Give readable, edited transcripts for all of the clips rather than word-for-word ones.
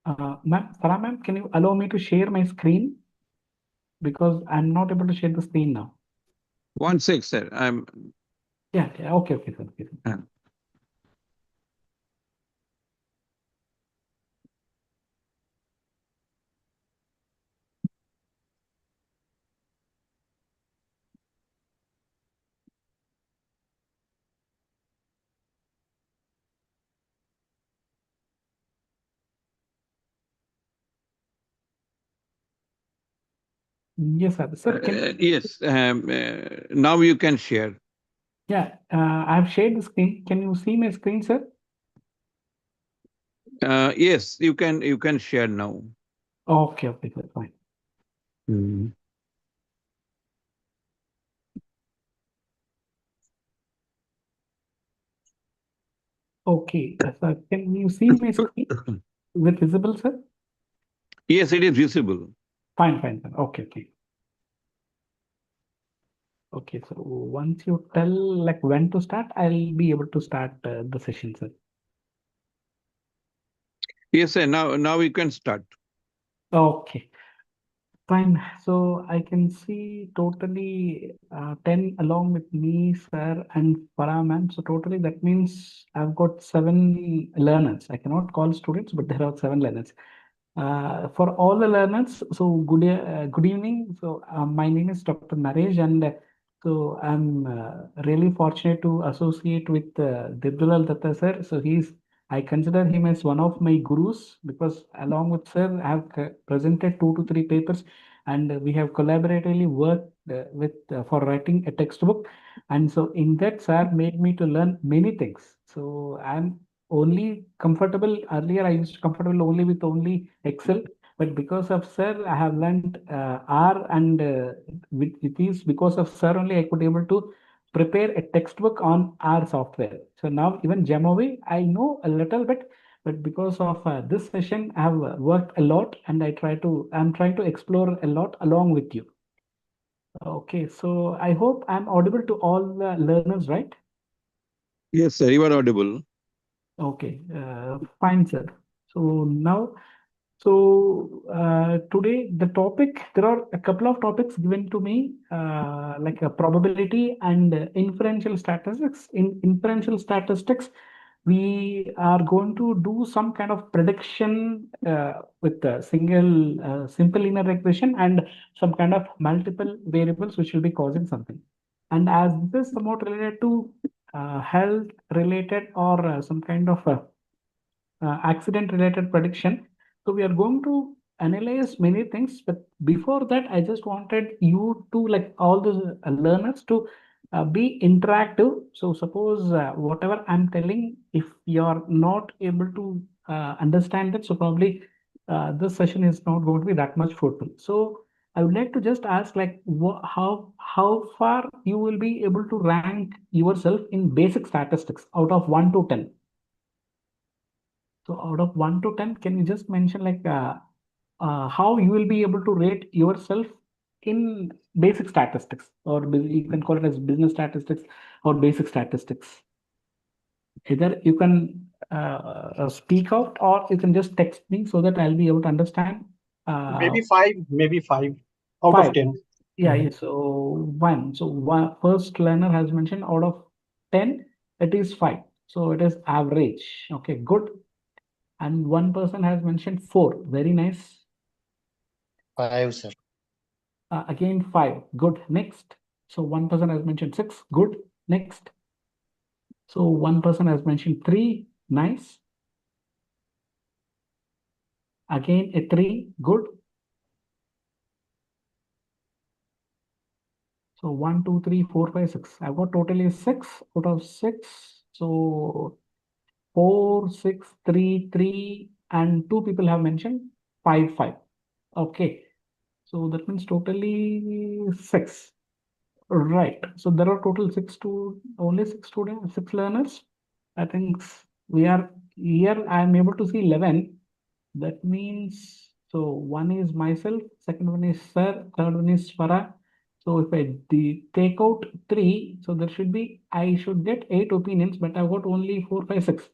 Farah ma'am, can you allow me to share my screen? Because I'm not able to share the screen now. 1 6, sir. Yeah, okay, sir. Okay, sir. Uh, Yes, sir. Sir, yes. Now you can share. yeah, I've shared the screen. Can you see my screen, sir? Yes, you can share now. Okay, sir, fine. Mm. Okay, sir, can you see my screen? Is it visible, sir? Yes, it is visible. Fine, sir. Okay. Okay, so once you tell like when to start, I'll be able to start the session, sir. Yes, sir. Now you can start. Okay. Fine. So I can see totally 10 along with me, sir, and Farah ma'am. So totally that means I've got 7 learners. I cannot call students, but there are 7 learners. For all the learners, so good evening. So my name is Dr. Naresh, and so I'm really fortunate to associate with Dibdulal Datta sir. So I consider him as one of my gurus because along with sir, I have presented 2 to 3 papers, and we have collaboratively worked with for writing a textbook. And so in that, sir made me to learn many things. So I'm only comfortable earlier. I used to comfortable only with only Excel, but because of sir, I have learned R, and with these because of sir only I could able to prepare a textbook on R software. So now even Jamovi I know a little bit, but because of this session, I have worked a lot, and I'm trying to explore a lot along with you. Okay, so I hope I'm audible to all the learners, right? Yes, sir. You are audible. Okay, fine, sir. So now, today the topic, there are a couple of topics given to me, like a probability and inferential statistics. In inferential statistics, we are going to do some kind of prediction with a simple linear regression and some kind of multiple variables which will be causing something. And as this is somewhat related to health related or some kind of accident related prediction. So we are going to analyze many things, but before that, I just wanted you to like all the learners to be interactive. So suppose whatever I'm telling, if you're not able to understand it, so probably this session is not going to be that much fruitful. So I would like to just ask like how far you will be able to rank yourself in basic statistics out of 1 to 10. So out of 1 to 10, can you just mention like how you will be able to rate yourself in basic statistics, or you can call it as business statistics or basic statistics. Either you can speak out or you can just text me so that I'll be able to understand. Uh, Maybe five out of Five. 10. Yeah, Mhm. yeah. So one. So one, first learner has mentioned out of 10, it is 5. So it is average. Okay, good. And one person has mentioned 4. Very nice. Five, sir. Again, 5. Good. Next. So one person has mentioned 6. Good. Next. So one person has mentioned 3. Nice. Again, a 3. Good. So 1, 2, 3, 4, 5, 6. I've got totally 6 out of 6. So 4, 6, 3, 3, and 2 people have mentioned 5, 5. Okay. So that means totally 6. Right. So there are total only 6 students, 6 learners. I think we are here. I am able to see 11. That means so one is myself, second one is Sir, third one is Farah. So if I take out 3, so there should be I should get 8 opinions, but I've got only 4, 5, 6.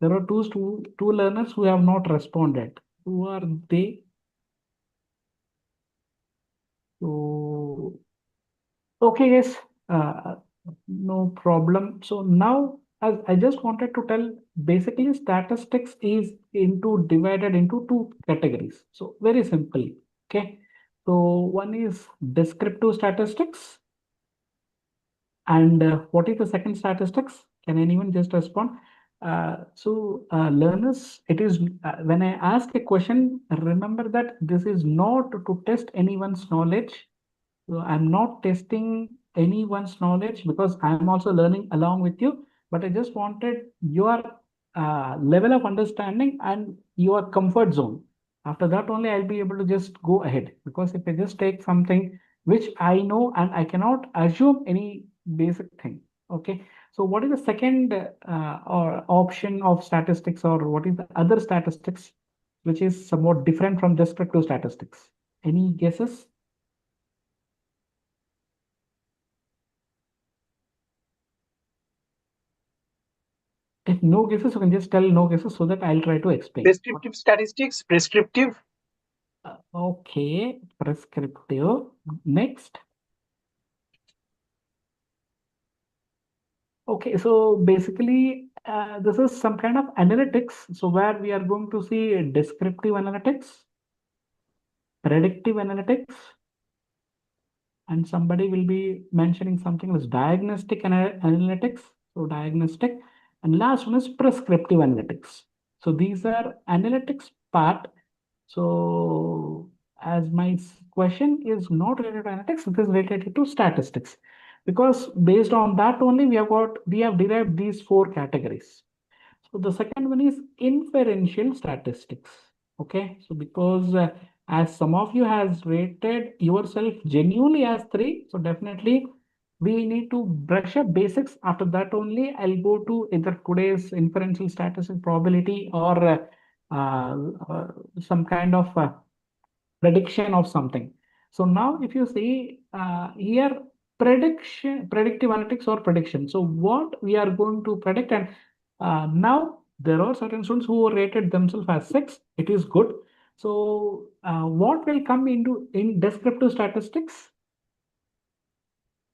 There are two learners who have not responded. Who are they? So, okay, yes, no problem. So now, as I just wanted to tell, basically statistics is divided into two categories. So very simply, okay. So one is descriptive statistics, and what is the second statistics? Can anyone just respond? Learners, it is when I ask a question, remember that this is not to test anyone's knowledge. So I'm not testing anyone's knowledge because I'm also learning along with you. But I just wanted your level of understanding and your comfort zone. After that, only I'll be able to just go ahead. Because if I just take something which I know and I cannot assume any basic thing. Okay. So what is the second or option of statistics, or what is the other statistics which is somewhat different from descriptive statistics? Any guesses? If no guesses, you can just tell no guesses so that I'll try to explain. Prescriptive statistics, prescriptive. Okay, prescriptive. Next. Okay, so basically, this is some kind of analytics. So where we are going to see descriptive analytics, predictive analytics, and somebody will be mentioning something as diagnostic analytics. So diagnostic, and last one is prescriptive analytics. So these are analytics part. So as my question is not related to analytics, it is related to statistics, because based on that only we have derived these four categories. So the second one is inferential statistics. Okay, so because as some of you has rated yourself genuinely as 3, so definitely we need to brush up basics. After that only I'll go to either today's inferential statistics probability or uh, uh, some kind of prediction of something. So now if you see here, predictive analytics or prediction. So what we are going to predict, and now there are certain students who rated themselves as 6. It is good. So what will come into in descriptive statistics?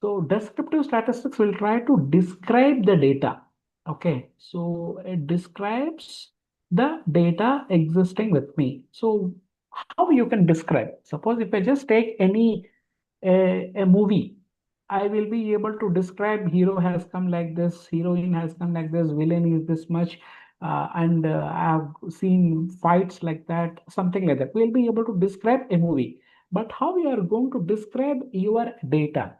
So descriptive statistics will try to describe the data. Okay, so it describes the data existing with me. So how you can describe? Suppose if I just take any a movie, I will be able to describe hero has come like this, heroine has come like this, villain is this much, and I've seen fights like that, something like that. We'll be able to describe a movie. But how we are going to describe your data?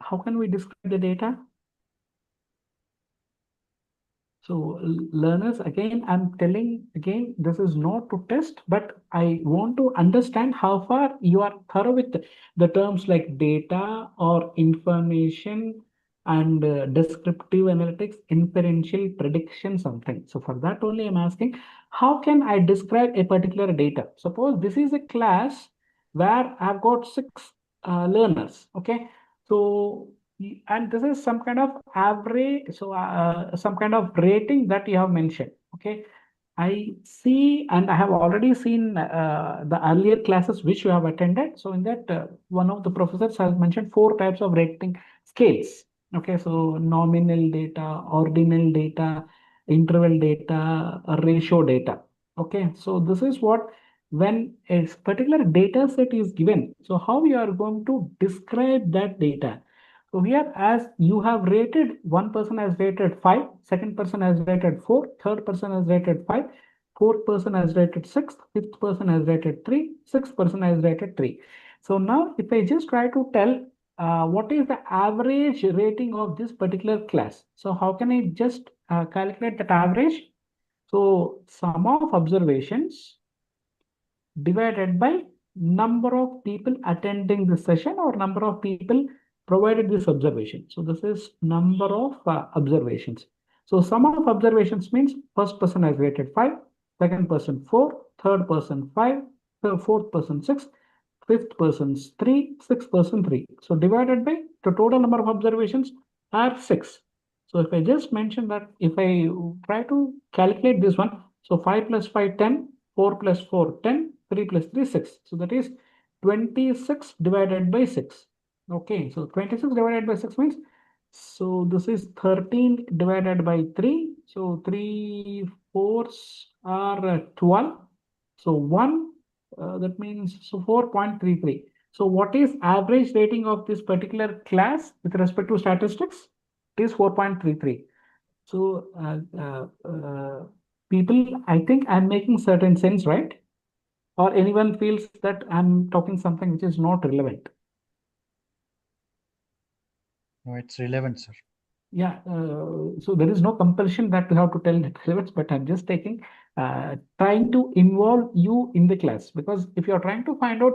How can we describe the data? So learners, again, I'm telling again, this is not to test, but I want to understand how far you are thorough with the terms like data or information and descriptive analytics, inferential prediction, something. So for that only I'm asking, how can I describe a particular data? Suppose this is a class where I've got 6 learners, okay? So and this is some kind of average, so some kind of rating that you have mentioned. Okay, I see, and I have already seen the earlier classes which you have attended. So in that, one of the professors has mentioned 4 types of rating scales. Okay, so nominal data, ordinal data, interval data, ratio data. Okay, so this is what, when a particular data set is given, so how we are going to describe that data. So here, as you have rated, one person has rated 5, second person has rated 4, third person has rated 5, fourth person has rated 6, fifth person has rated 3, sixth person has rated 3. So now if I just try to tell what is the average rating of this particular class. So how can I just calculate that average? So sum of observations divided by number of people attending the session or number of people provided this observation. So this is number of observations. So sum of observations means first person has rated 5, second person 4, third person 5, fourth person 6, fifth person 3, sixth person 3. So divided by the total number of observations are 6. So if I just mention that, if I try to calculate this one, so 5 plus 5, 10, 4 plus 4, 10, 3 plus 3, 6. So that is 26 divided by 6. Okay, so 26 divided by 6 means, so this is 13 divided by 3. So 3 fours are 12. So 1, that means, so 4.33. So what is average rating of this particular class with respect to statistics? It is 4.33. So people, I think I'm making certain sense, right? Or anyone feels that I'm talking something which is not relevant? No, it's relevant, sir. Yeah, so there is no compulsion that you have to tell the relevance, but I'm just trying to involve you in the class, because if you're trying to find out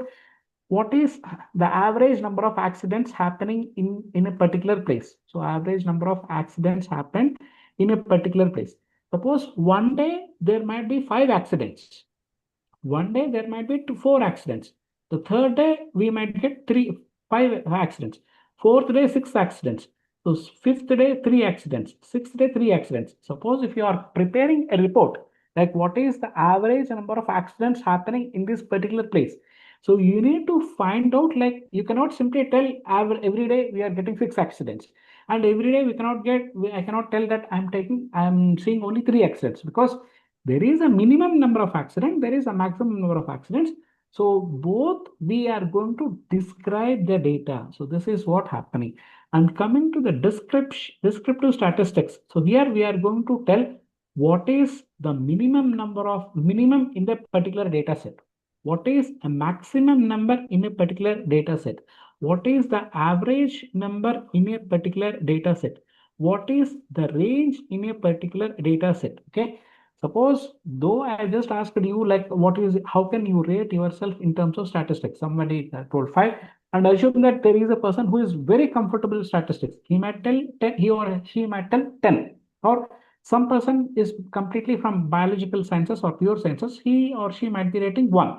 what is the average number of accidents happening in a particular place. So average number of accidents happen in a particular place. Suppose one day there might be 5 accidents. One day there might be 4 accidents. The third day we might get 5 accidents. Fourth day 6 accidents. So fifth day 3 accidents. Sixth day 3 accidents. Suppose if you are preparing a report, like what is the average number of accidents happening in this particular place. So you need to find out, like you cannot simply tell every day we are getting 6 accidents. And every day I cannot tell that I'm seeing only 3 accidents, because there is a minimum number of accidents, there is a maximum number of accidents. So both we are going to describe the data. So this is what happening. And coming to the descriptive statistics. So here we are going to tell what is the minimum in the particular data set. What is a maximum number in a particular data set? What is the average number in a particular data set? What is the range in a particular data set? Okay. Suppose, though I just asked you, like, how can you rate yourself in terms of statistics? Somebody told 5, and assume that there is a person who is very comfortable with statistics. He might tell 10, he or she might tell 10. Or some person is completely from biological sciences or pure sciences, he or she might be rating 1.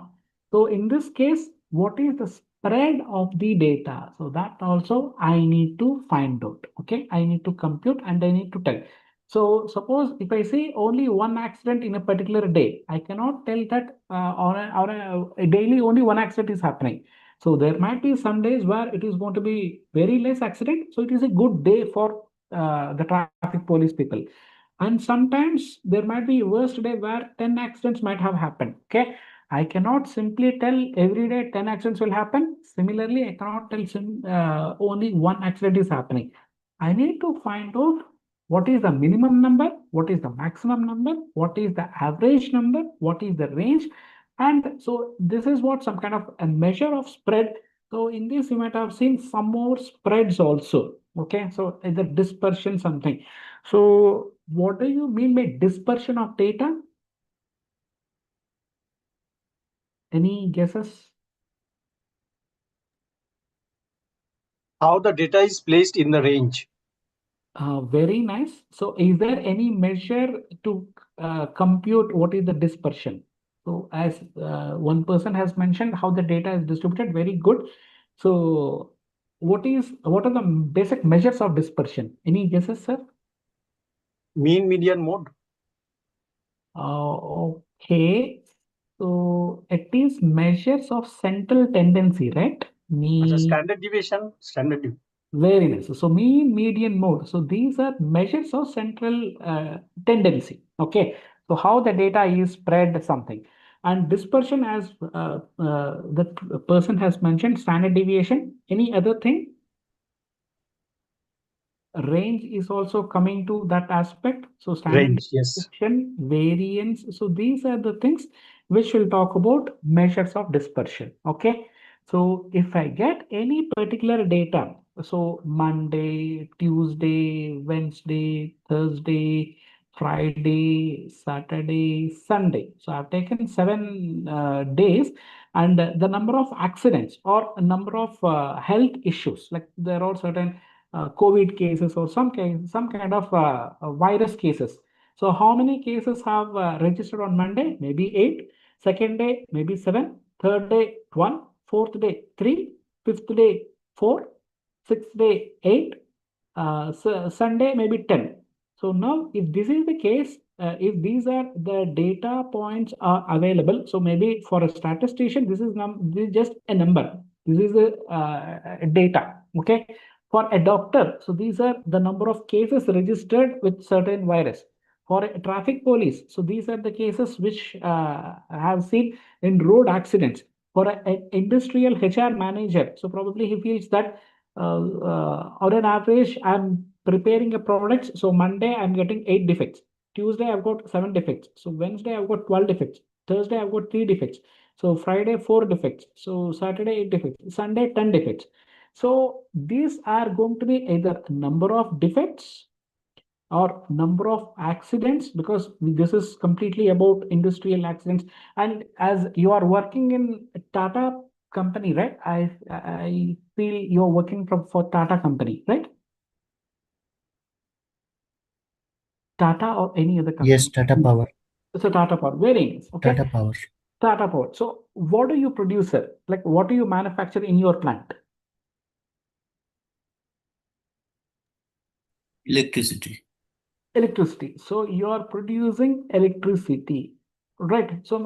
So in this case, what is the spread of the data? So that also I need to find out. Okay, I need to compute and I need to tell. So suppose if I see only 1 accident in a particular day, I cannot tell that a daily only 1 accident is happening. So there might be some days where it is going to be very less accident. So it is a good day for the traffic police people. And sometimes there might be worst day where 10 accidents might have happened. Okay. I cannot simply tell every day 10 accidents will happen. Similarly, I cannot tell only 1 accident is happening. I need to find out what is the minimum number, what is the maximum number, what is the average number, what is the range. And so this is what some kind of a measure of spread. So in this, you might have seen some more spreads also. Okay, so the dispersion something. So what do you mean by dispersion of data? Any guesses? How the data is placed in the range. Very nice. So is there any measure to compute what is the dispersion? So as one person has mentioned how the data is distributed, very good. So what are the basic measures of dispersion? Any guesses, sir? Mean median mode. Okay. So it is measures of central tendency, right? As a standard deviation, Very nice. So mean, median, mode. So these are measures of central tendency. Okay. So how the data is spread something. And dispersion, as the person has mentioned, standard deviation. Any other thing? Range is also coming to that aspect. So standard range, yes. deviation, variance. So these are the things which will talk about measures of dispersion. Okay. So if I get any particular data, so Monday, Tuesday, Wednesday, Thursday, Friday, Saturday, Sunday. So I've taken 7 days, and the number of accidents or number of health issues, like there are certain COVID cases or some kind of virus cases. So how many cases have registered on Monday? Maybe 8. Second day, maybe 7. Third day, 1. Fourth day, 3. Fifth day, 4. Sixth day, 8. So Sunday maybe 10. So now if this is the case, if these are the data points are available, so maybe for a statistician, this is just a number. This is the data. Okay. For a doctor, so these are the number of cases registered with certain virus. For a traffic police, so these are the cases which have seen in road accidents. For an industrial HR manager, so probably he feels that on an average, I'm preparing a product. So Monday, I'm getting 8 defects. Tuesday, I've got 7 defects. So Wednesday, I've got 12 defects. Thursday, I've got 3 defects. So Friday, 4 defects. So Saturday, 8 defects. Sunday, 10 defects. So these are going to be either number of defects or number of accidents, because this is completely about industrial accidents. And as you are working in Tata company, right? I feel you're working for Tata company, right? Tata or any other Yes, company? Tata Power. So Tata Power, very nice. Okay, Tata Power. Tata Power. So what do you produce, sir? Like what do you manufacture in your plant? Electricity. Electricity. So you are producing electricity, right? So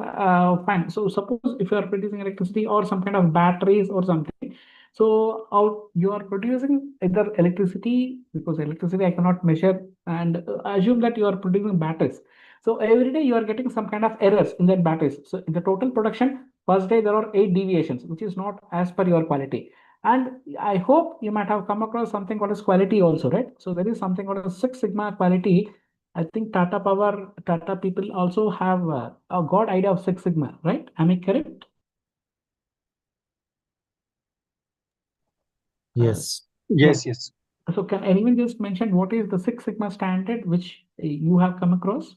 fine. So suppose if you are producing electricity or some kind of batteries or something, so out you are producing either electricity, because electricity I cannot measure, and assume that you are producing batteries. So every day you are getting some kind of errors in that batteries. So in the total production, first day there are 8 deviations, which is not as per your quality. And I hope you might have come across something called as quality also, right? So there is something called as Six Sigma quality. I think Tata Power, Tata people also have a god idea of Six Sigma, right? Am I correct? Yes. Yeah. Yes. So can anyone just mention what is the Six Sigma standard which you have come across?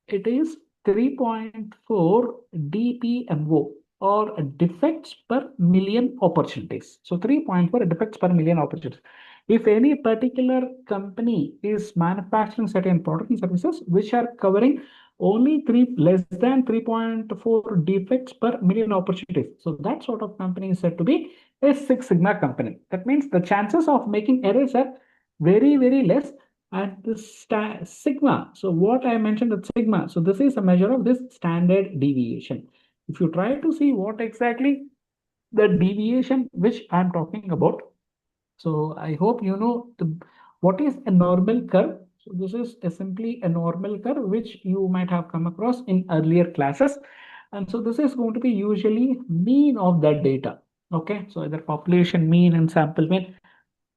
It is 3.4 DPMO, or defects per million opportunities. So 3.4 defects per million opportunities. If any particular company is manufacturing certain products and services which are covering only less than 3.4 defects per million opportunities, so that sort of company is said to be a Six Sigma company. That means the chances of making errors are very, very less. And this sigma, so what I mentioned at sigma, so this is a measure of this standard deviation. If you try to see what exactly the deviation which I'm talking about, so I hope you know what is a normal curve. So this is simply a normal curve which you might have come across in earlier classes. And so this is going to be usually mean of that data. Okay, so either population mean and sample mean.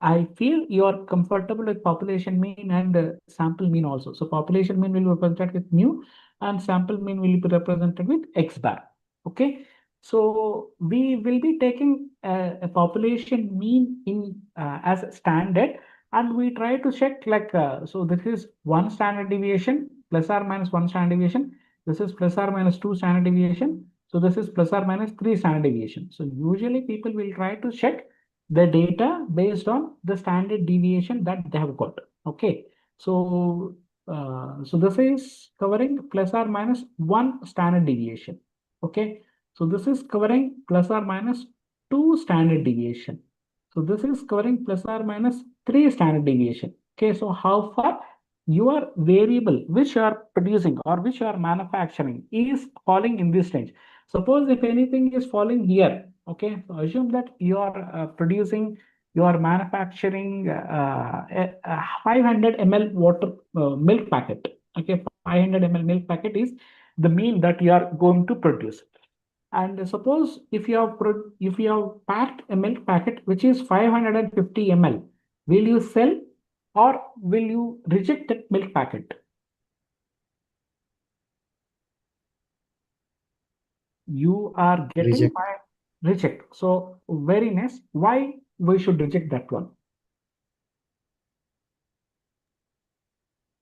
I feel you are comfortable with population mean and sample mean also. So population mean will be represented with mu, and sample mean will be represented with X bar. Okay. So we will be taking a population mean in as standard, and we try to check like, so this is one standard deviation plus or minus one standard deviation. This is plus or minus two standard deviation. So this is plus or minus three standard deviation. So usually people will try to check the data based on the standard deviation that they have got. Okay, so so this is covering plus or minus one standard deviation. Okay, so this is covering plus or minus two standard deviation. So this is covering plus or minus three standard deviation. Okay, so how far your variable which you are producing or which you are manufacturing is falling in this range. Suppose if anything is falling here, okay, so assume that you are producing, you are manufacturing a 500 ml water milk packet. Okay, 500 ml milk packet is the mean that you are going to produce. And suppose if you have packed a milk packet which is 550 ml, will you sell or will you reject that milk packet? You are getting Reject. reject. So very nice. Why we should reject that one?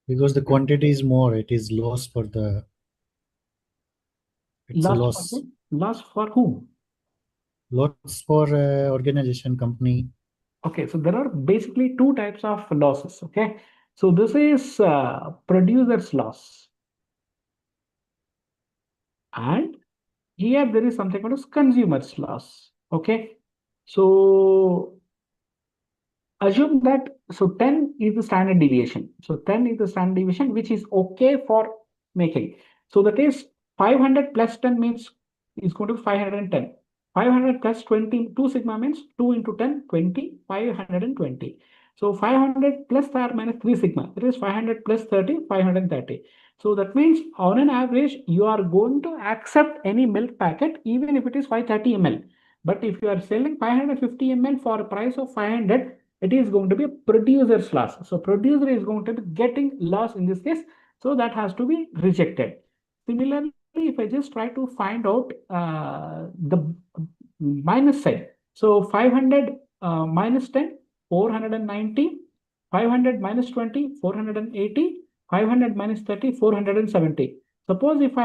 Because the quantity is more, it is loss for the. It's a Loss for loss. whom? Loss for whom? Loss for organization, company. Okay, so there are basically two types of losses. Okay, so this is producer's loss, and here there is something called as consumer's loss. Okay, so assume that, so 10 is the standard deviation. So 10 is the standard deviation, which is okay for making. So that is 500 plus 10 means is going to be 510. 500 plus 20, 2 sigma means 2 into 10, 20, 520. So 500 plus R minus 3 sigma, that is 500 plus 30, 530. So that means on an average, you are going to accept any milk packet, even if it is 530 ml. But if you are selling 550 ml for a price of 500, it is going to be a producer's loss. So producer is going to be getting loss in this case. So that has to be rejected. Similarly, if I just try to find out the minus side. So 500 minus 10, 490, 500 minus 20, 480, 500 minus 30, 470. Suppose if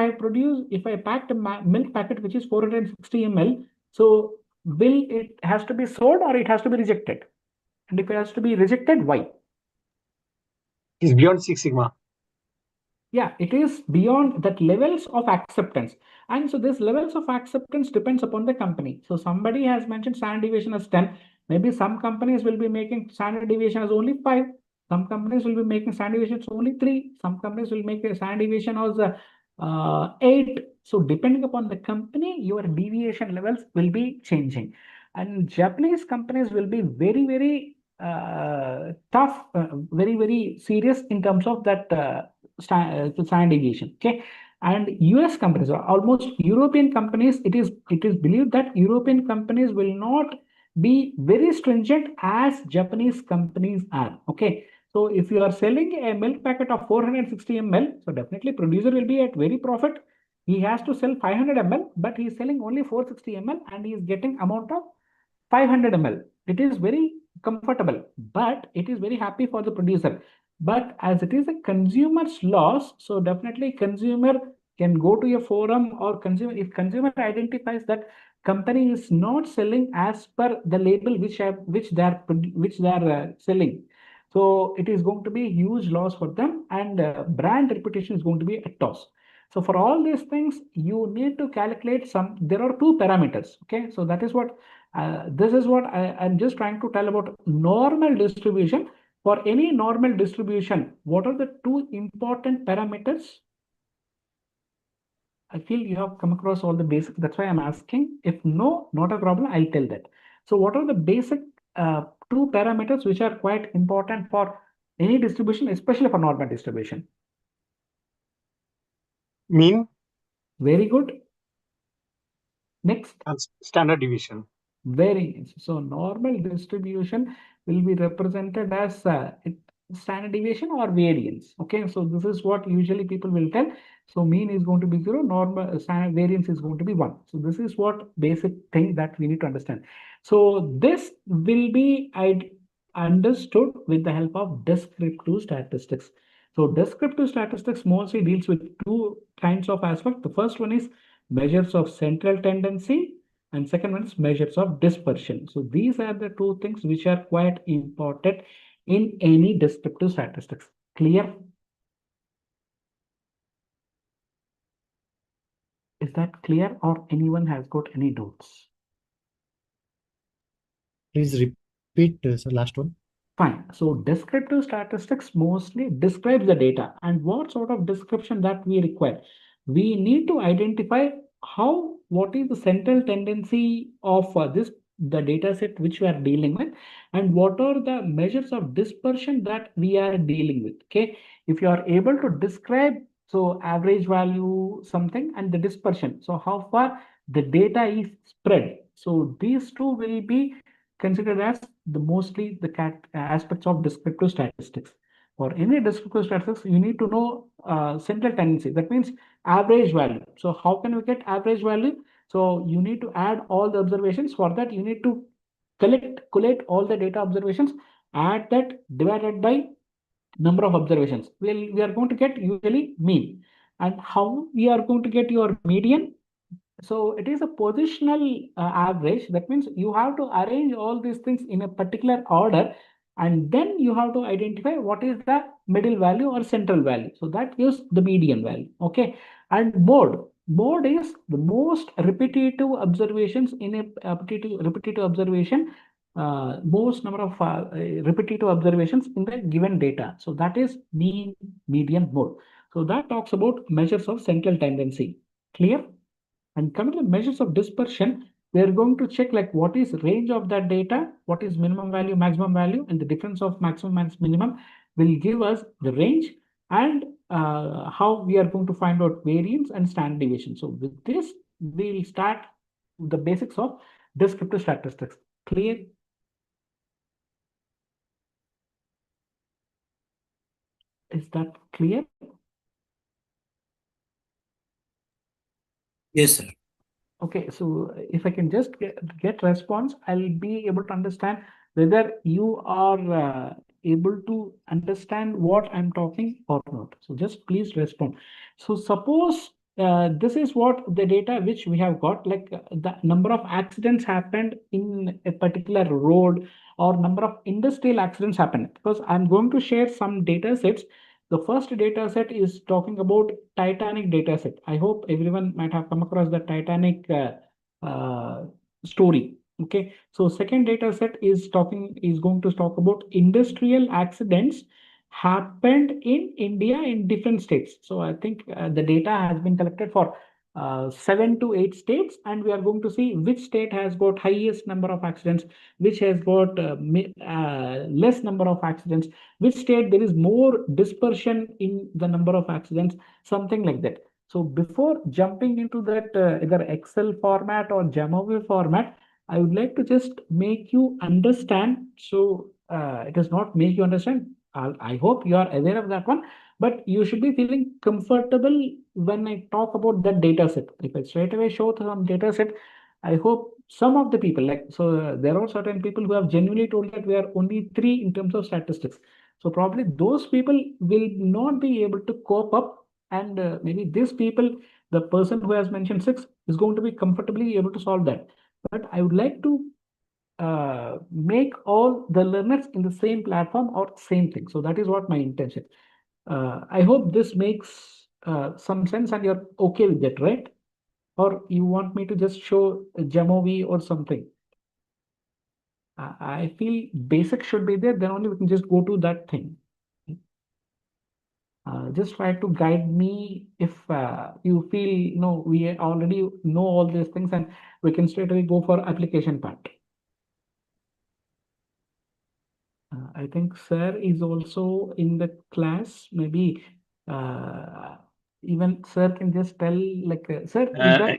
I packed a milk packet which is 460 ml, so will it has to be sold or it has to be rejected? And if it has to be rejected, why? It's beyond Six Sigma. Yeah, it is beyond that levels of acceptance. And so this levels of acceptance depends upon the company. So somebody has mentioned standard deviation as 10. Maybe some companies will be making standard deviation as only 5. Some companies will be making standard deviation as only 3. Some companies will make a standard deviation as 8. So depending upon the company, your deviation levels will be changing. And Japanese companies will be very, very tough, very, very serious in terms of that standard deviation. Okay, and US companies or almost European companies, it is believed that European companies will not be very stringent as Japanese companies are. Okay, so if you are selling a milk packet of 460 ml, so definitely producer will be at very profit. He has to sell 500 ml, but he is selling only 460 ml and he is getting amount of 500 ml. It is very comfortable, but it is very happy for the producer. But as it is a consumer's loss, so definitely consumer can go to a forum or consumer, if consumer identifies that company is not selling as per the label which they are selling. So it is going to be a huge loss for them, and brand reputation is going to be a toss. So for all these things, you need to calculate some. There are two parameters. Okay, so that is what this is what I'm just trying to tell about normal distribution. For any normal distribution, what are the two important parameters? I feel you have come across all the basics. That's why I'm asking. If no, not a problem, I'll tell that. So what are the basic two parameters which are quite important for any distribution, especially for normal distribution? Mean Very good. Next. and standard deviation. Very nice. So normal distribution will be represented as standard deviation or variance. Okay, so this is what usually people will tell. So mean is going to be 0, normal standard variance is going to be 1. So this is what basic thing that we need to understand. So this will be understood with the help of descriptive statistics. So descriptive statistics mostly deals with two kinds of aspects. The first one is measures of central tendency, and second one is measures of dispersion. So these are the two things which are quite important in any descriptive statistics. Clear? Is that clear or anyone has got any doubts? Please repeat the last one. Fine. So descriptive statistics mostly describes the data, and what sort of description that we require. We need to identify what is the central tendency of the data set which we are dealing with, and what are the measures of dispersion that we are dealing with. Okay, if you are able to describe, so average value something and the dispersion, so how far the data is spread. So these two will be considered as the mostly the aspects of descriptive statistics. For any descriptive statistics, you need to know central tendency. That means average value. So how can we get average value? So you need to add all the observations. For that, you need to collect all the data observations, add that divided by number of observations. We are going to get usually mean. And how we are going to get your median? So it is a positional average. That means you have to arrange all these things in a particular order, and then you have to identify what is the middle value or central value. So that gives the median value. Okay. And mode is the most repetitive observations in a repetitive observation most number of repetitive observations in the given data. So that is mean, median, mode. So that talks about measures of central tendency. Clear? And coming to measures of dispersion, we are going to check like what is range of that data, what is minimum value, maximum value, and the difference of maximum and minimum will give us the range, and how we are going to find out variance and standard deviation. So with this, we'll start the basics of descriptive statistics. Clear? Is that clear? Yes, sir. Okay, so if I can just get response, I'll be able to understand whether you are able to understand what I'm talking or not. So just please respond. So suppose this is what the data which we have got, like the number of accidents happened in a particular road, or number of industrial accidents happened. Because I'm going to share some data sets. The first data set is talking about Titanic data set. I hope everyone might have come across the Titanic story. Okay, so second data set is going to talk about industrial accidents happened in India in different states. So I think the data has been collected for 7 to 8 states, and we are going to see which state has got highest number of accidents, which has got less number of accidents, which state there is more dispersion in the number of accidents, something like that. So before jumping into that either Excel format or Jamovi format, I would like to just make you understand. So it is not make you understand. I hope you are aware of that one, but you should be feeling comfortable when I talk about that data set. If I straight away show some data set, I hope some of the people, like, so there are certain people who have genuinely told that we are only three in terms of statistics. So probably those people will not be able to cope up, and maybe these people, the person who has mentioned six, is going to be comfortably able to solve that. But I would like to make all the learners in the same platform or same thing. So that is what my intention. I hope this makes some sense and you're okay with that, right? Or you want me to just show a Jamovi or something? I feel basic should be there, then only we can just go to that thing. Just try to guide me if you feel, we already know all these things and we can straight away go for application part. I think sir is also in the class. Maybe even sir can just tell, like, sir, is that?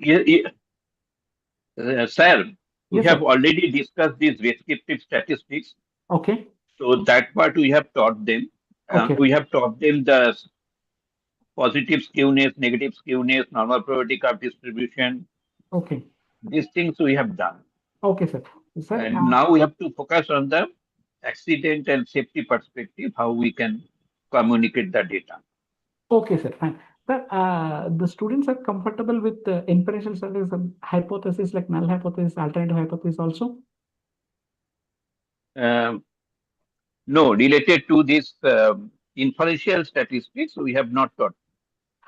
Sir, we Yes, have sir. already discussed these descriptive statistics. Okay. So that part we have taught them. Okay. We have taught them the positive skewness, negative skewness, normal probability curve distribution. Okay. These things we have done. Okay, sir. Sir, And now we have to focus on the accident and safety perspective, how we can communicate the data. okay, sir. Fine. Sir, the students are comfortable with inferential studies and hypothesis, like null hypothesis, alternative hypothesis also? Um, no, related to this inferential statistics, we have not taught.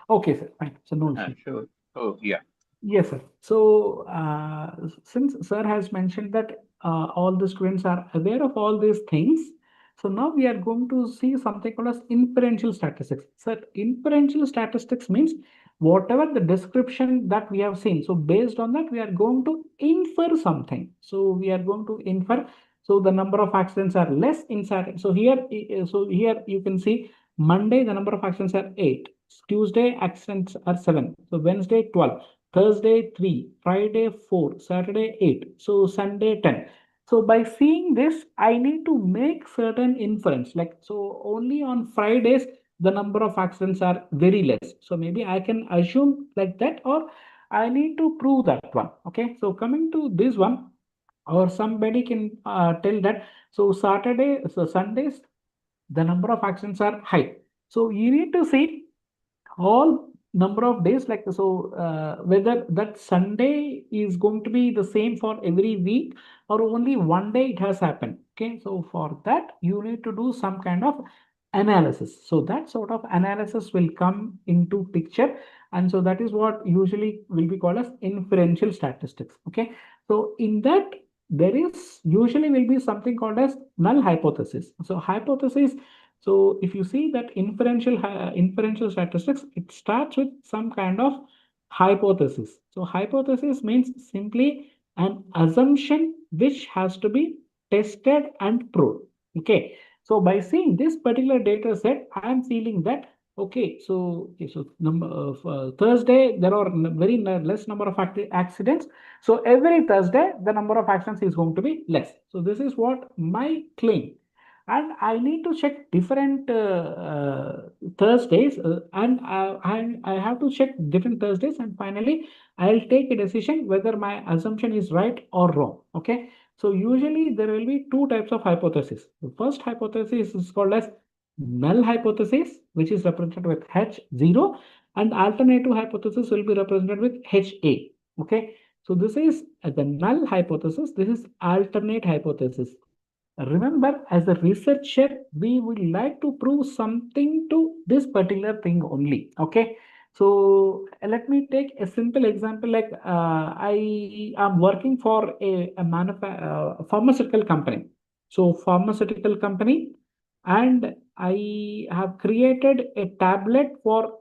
Okay, sir. Fine. So no issue. Sure. Oh, yeah. Yes, sir. So, since sir has mentioned that all the students are aware of all these things, so now we are going to see something called as inferential statistics. Sir, inferential statistics means whatever the description that we have seen. So based on that, we are going to infer something. So we are going to infer. So the number of accidents are less in Saturday. So here you can see Monday the number of accidents are 8. Tuesday accidents are 7. So Wednesday 12. Thursday 3, Friday 4, Saturday 8, so Sunday 10. So by seeing this, I need to make certain inference. Like, so only on Fridays, the number of accidents are very less. So maybe I can assume like that, or I need to prove that one. Okay, so coming to this one, or somebody can tell that, so Sundays, the number of accidents are high. So you need to see all number of days, like, so whether that Sunday is going to be the same for every week or only one day it has happened. Okay, so for that you need to do some kind of analysis. So that sort of analysis will come into picture, and so that is what usually will be called as inferential statistics. Okay, so in that there is usually will be something called as null hypothesis. So hypothesis, so if you see that inferential statistics, it starts with some kind of hypothesis. So hypothesis means simply an assumption which has to be tested and proved. Okay. So by seeing this particular data set, I am feeling that okay, so number of Thursday there are less number of accidents. So every Thursday, the number of actions is going to be less. So this is what my claim. And I need to check different Thursdays, and I have to check different Thursdays, and finally I'll take a decision whether my assumption is right or wrong. Okay. So usually there will be two types of hypothesis. The first hypothesis is called as null hypothesis, which is represented with H0, and alternative hypothesis will be represented with HA. Okay. So this is the null hypothesis. This is alternate hypothesis. Remember, as a researcher, we would like to prove something to this particular thing only. Okay. So let me take a simple example. Like I am working for a pharmaceutical company. So pharmaceutical company, and I have created a tablet for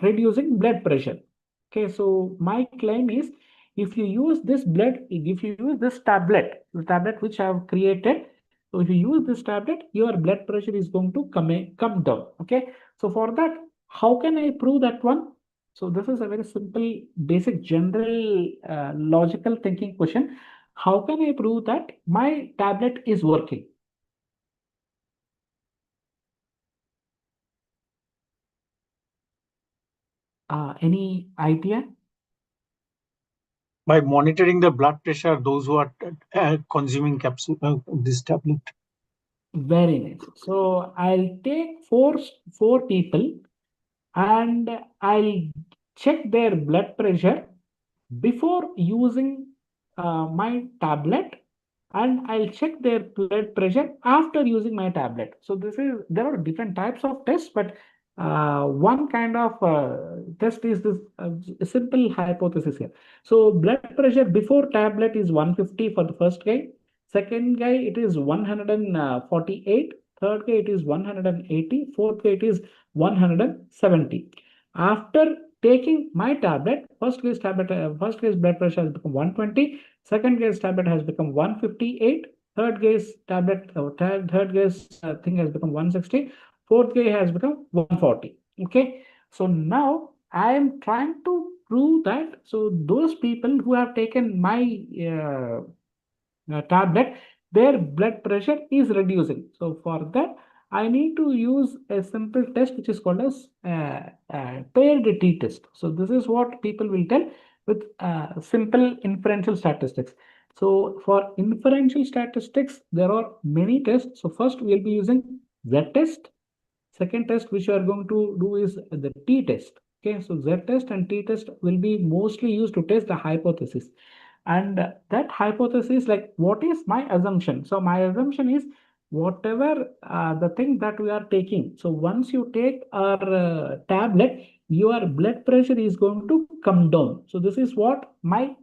reducing blood pressure. Okay, so my claim is if you use this tablet, the tablet which I have created, so if you use this tablet, your blood pressure is going to come down. Okay, so for that, how can I prove that one? So this is a very simple, basic, general, logical thinking question. How can I prove that my tablet is working? Any idea? By monitoring the blood pressure, those who are consuming capsule this tablet. Very nice. So I'll take four people and I'll check their blood pressure before using my tablet, and I'll check their blood pressure after using my tablet. So there are different types of tests, but one kind of test is this simple hypothesis here. So blood pressure before tablet is 150 for the first guy. Second guy it is 148. Third guy it is 180. Fourth guy it is 170. After taking my tablet, first case blood pressure has become 120, second case tablet has become 158, third case tablet, third case thing has become 160, fourth case has become 140. Okay, so now I am trying to prove that. So those people who have taken my tablet, their blood pressure is reducing. So for that, I need to use a simple test which is called as paired t-test. So this is what people will tell with simple inferential statistics. So for inferential statistics, there are many tests. So first we will be using z-test. Second test which we are going to do is the t-test. Okay, so z-test and t-test will be mostly used to test the hypothesis. And that hypothesis, like what is my assumption? So my assumption is whatever the thing that we are taking. So once you take our tablet, your blood pressure is going to come down. So this is what my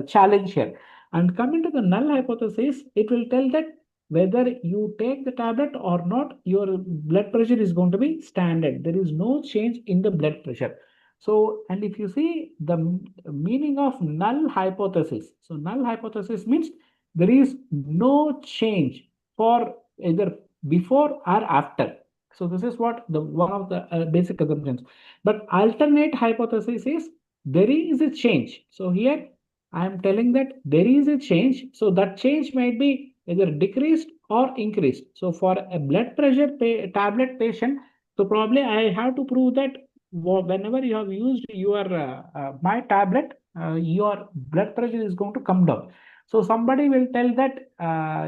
challenge here. And coming to the null hypothesis, it will tell that whether you take the tablet or not, your blood pressure is going to be standard. There is no change in the blood pressure. So, and if you see the meaning of null hypothesis, so null hypothesis means there is no change for either before or after. So this is what the one of the basic assumptions. But alternate hypothesis is there is a change. So here I am telling that there is a change. So that change might be either decreased or increased. So for a blood pressure tablet patient, so probably I have to prove that whenever you have used your my tablet, your blood pressure is going to come down. So somebody will tell that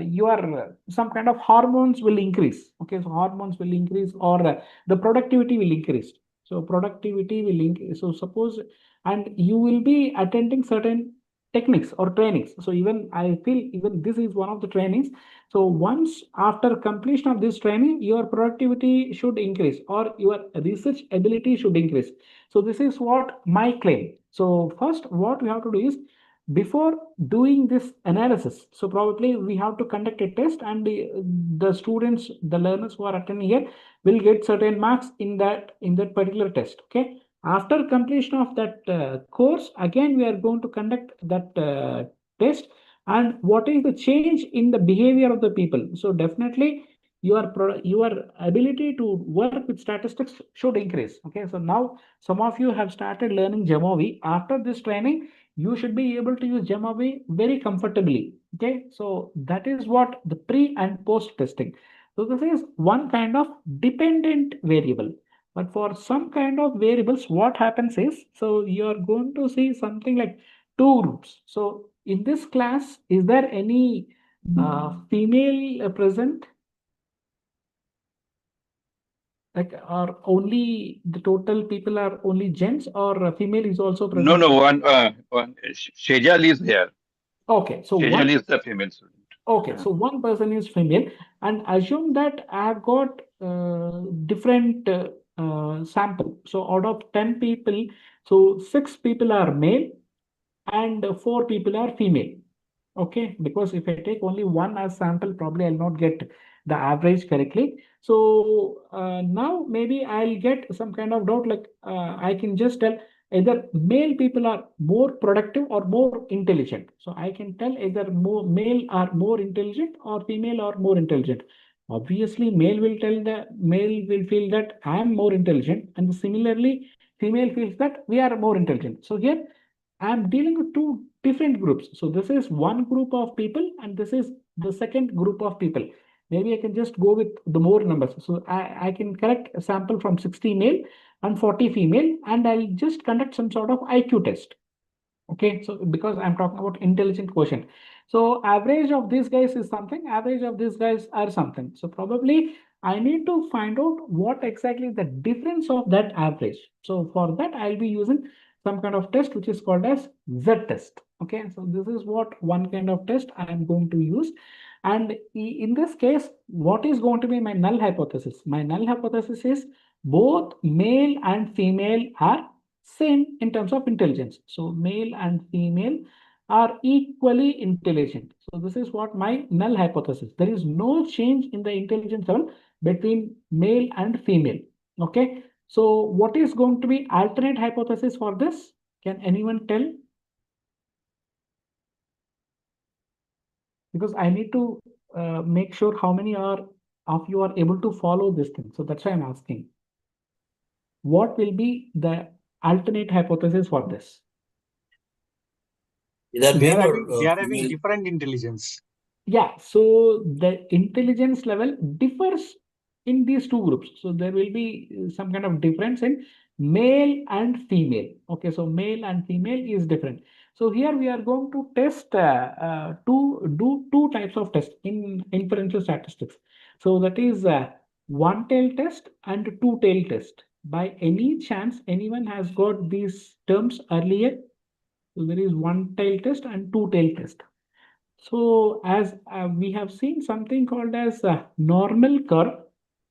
your some kind of hormones will increase. Okay, so hormones will increase, or the productivity will increase. So productivity will increase. So suppose, and you will be attending certain techniques or trainings. So even I feel even this is one of the trainings. So once after completion of this training, your productivity should increase or your research ability should increase. So this is what my claim. So first, what we have to do is before doing this analysis, so probably we have to conduct a test, and the students, the learners who are attending here will get certain marks in that particular test. Okay. After completion of that course, again we are going to conduct that test, and what is the change in the behavior of the people. So definitely your ability to work with statistics should increase. Okay. So now some of you have started learning Jamovi. After this training, you should be able to use Jamovi very comfortably. Okay. So that is what the pre and post testing. So this is one kind of dependent variable. But for some kind of variables, what happens is, so you're going to see something like two groups. So in this class, is there any female present? Like, are only the total people are only gents, or female is also No, present? no, one Shejal is here. Okay, so Shejal one. is the female student. Okay, so one person is female, and assume that I have got different sample. So out of 10 people, so 6 people are male and 4 people are female. Okay, because if I take only one as sample, probably I'll not get the average correctly. So now maybe I'll get some kind of doubt, like I can just tell either male people are more productive or more intelligent. So I can tell either more male are more intelligent or female are more intelligent. Obviously, male will feel that I am more intelligent, and similarly, female feels that we are more intelligent. So here I'm dealing with two different groups. So this is one group of people, and this is the second group of people. Maybe I can just go with the more numbers. So I can collect a sample from 60 male and 40 female, and I'll just conduct some sort of IQ test. Okay, so because I'm talking about intelligent quotient. So average of these guys is something, average of these guys are something. So probably I need to find out what exactly the difference of that average. So for that, I'll be using some kind of test which is called as Z test. Okay, so this is what one kind of test I am going to use. And in this case, what is going to be my null hypothesis? My null hypothesis is both male and female are same in terms of intelligence. So male and female are equally intelligent. So this is what my null hypothesis. There is no change in the intelligence level between male and female. Okay. So what is going to be alternate hypothesis for this? Can anyone tell? Because I need to make sure how many are of you are able to follow this thing. So that's why I'm asking. What will be the alternate hypothesis for this? Is that They are male having or they are having female? different intelligence. Yeah, so the intelligence level differs in these two groups. So there will be some kind of difference in male and female. Okay, so male and female is different. So here we are going to test two types of tests in inferential statistics. So that is one tail test and two tail test. By any chance, anyone has got these terms earlier? So there is one tail test and two tail test. So as we have seen something called as a normal curve,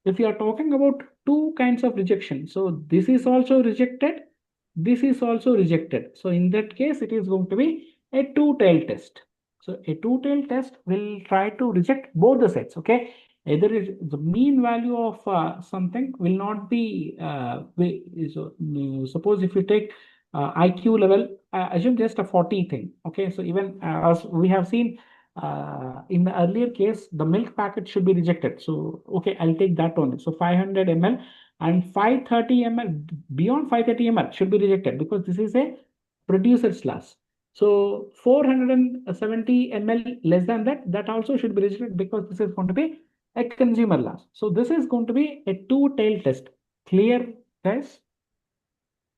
if you are talking about two kinds of rejection, so this is also rejected, this is also rejected. So in that case, it is going to be a two-tailed test. So a two-tailed test will try to reject both the sets. Okay, either the mean value of something will not be. So suppose if you take IQ level, assume just a 40 thing. Okay, so even as we have seen in the earlier case, the milk packet should be rejected. So, okay, I'll take that only. So 500 ml and 530 ml, beyond 530 ml should be rejected because this is a producer's loss. So 470 ml less than that, that also should be rejected because this is going to be a consumer loss. So this is going to be a two-tailed test. Clear, guys?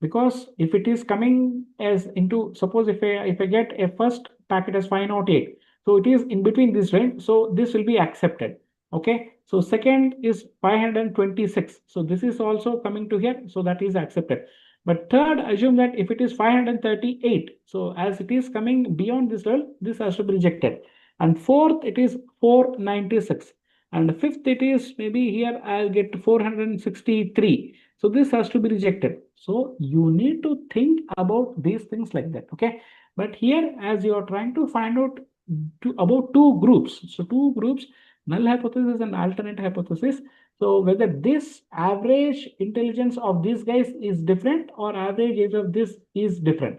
Because if it is coming as into, suppose if I get a first packet as 508, so it is in between this range, so this will be accepted. Okay, so second is 526, so this is also coming to here, so that is accepted. But third, assume that if it is 538, so as it is coming beyond this level, this has to be rejected. And fourth, it is 496, and fifth, it is maybe here I'll get 463. So this has to be rejected. So you need to think about these things like that. Okay. But here, as you are trying to find out about two groups, so two groups, null hypothesis and alternate hypothesis. So whether this average intelligence of these guys is different or average age of this is different.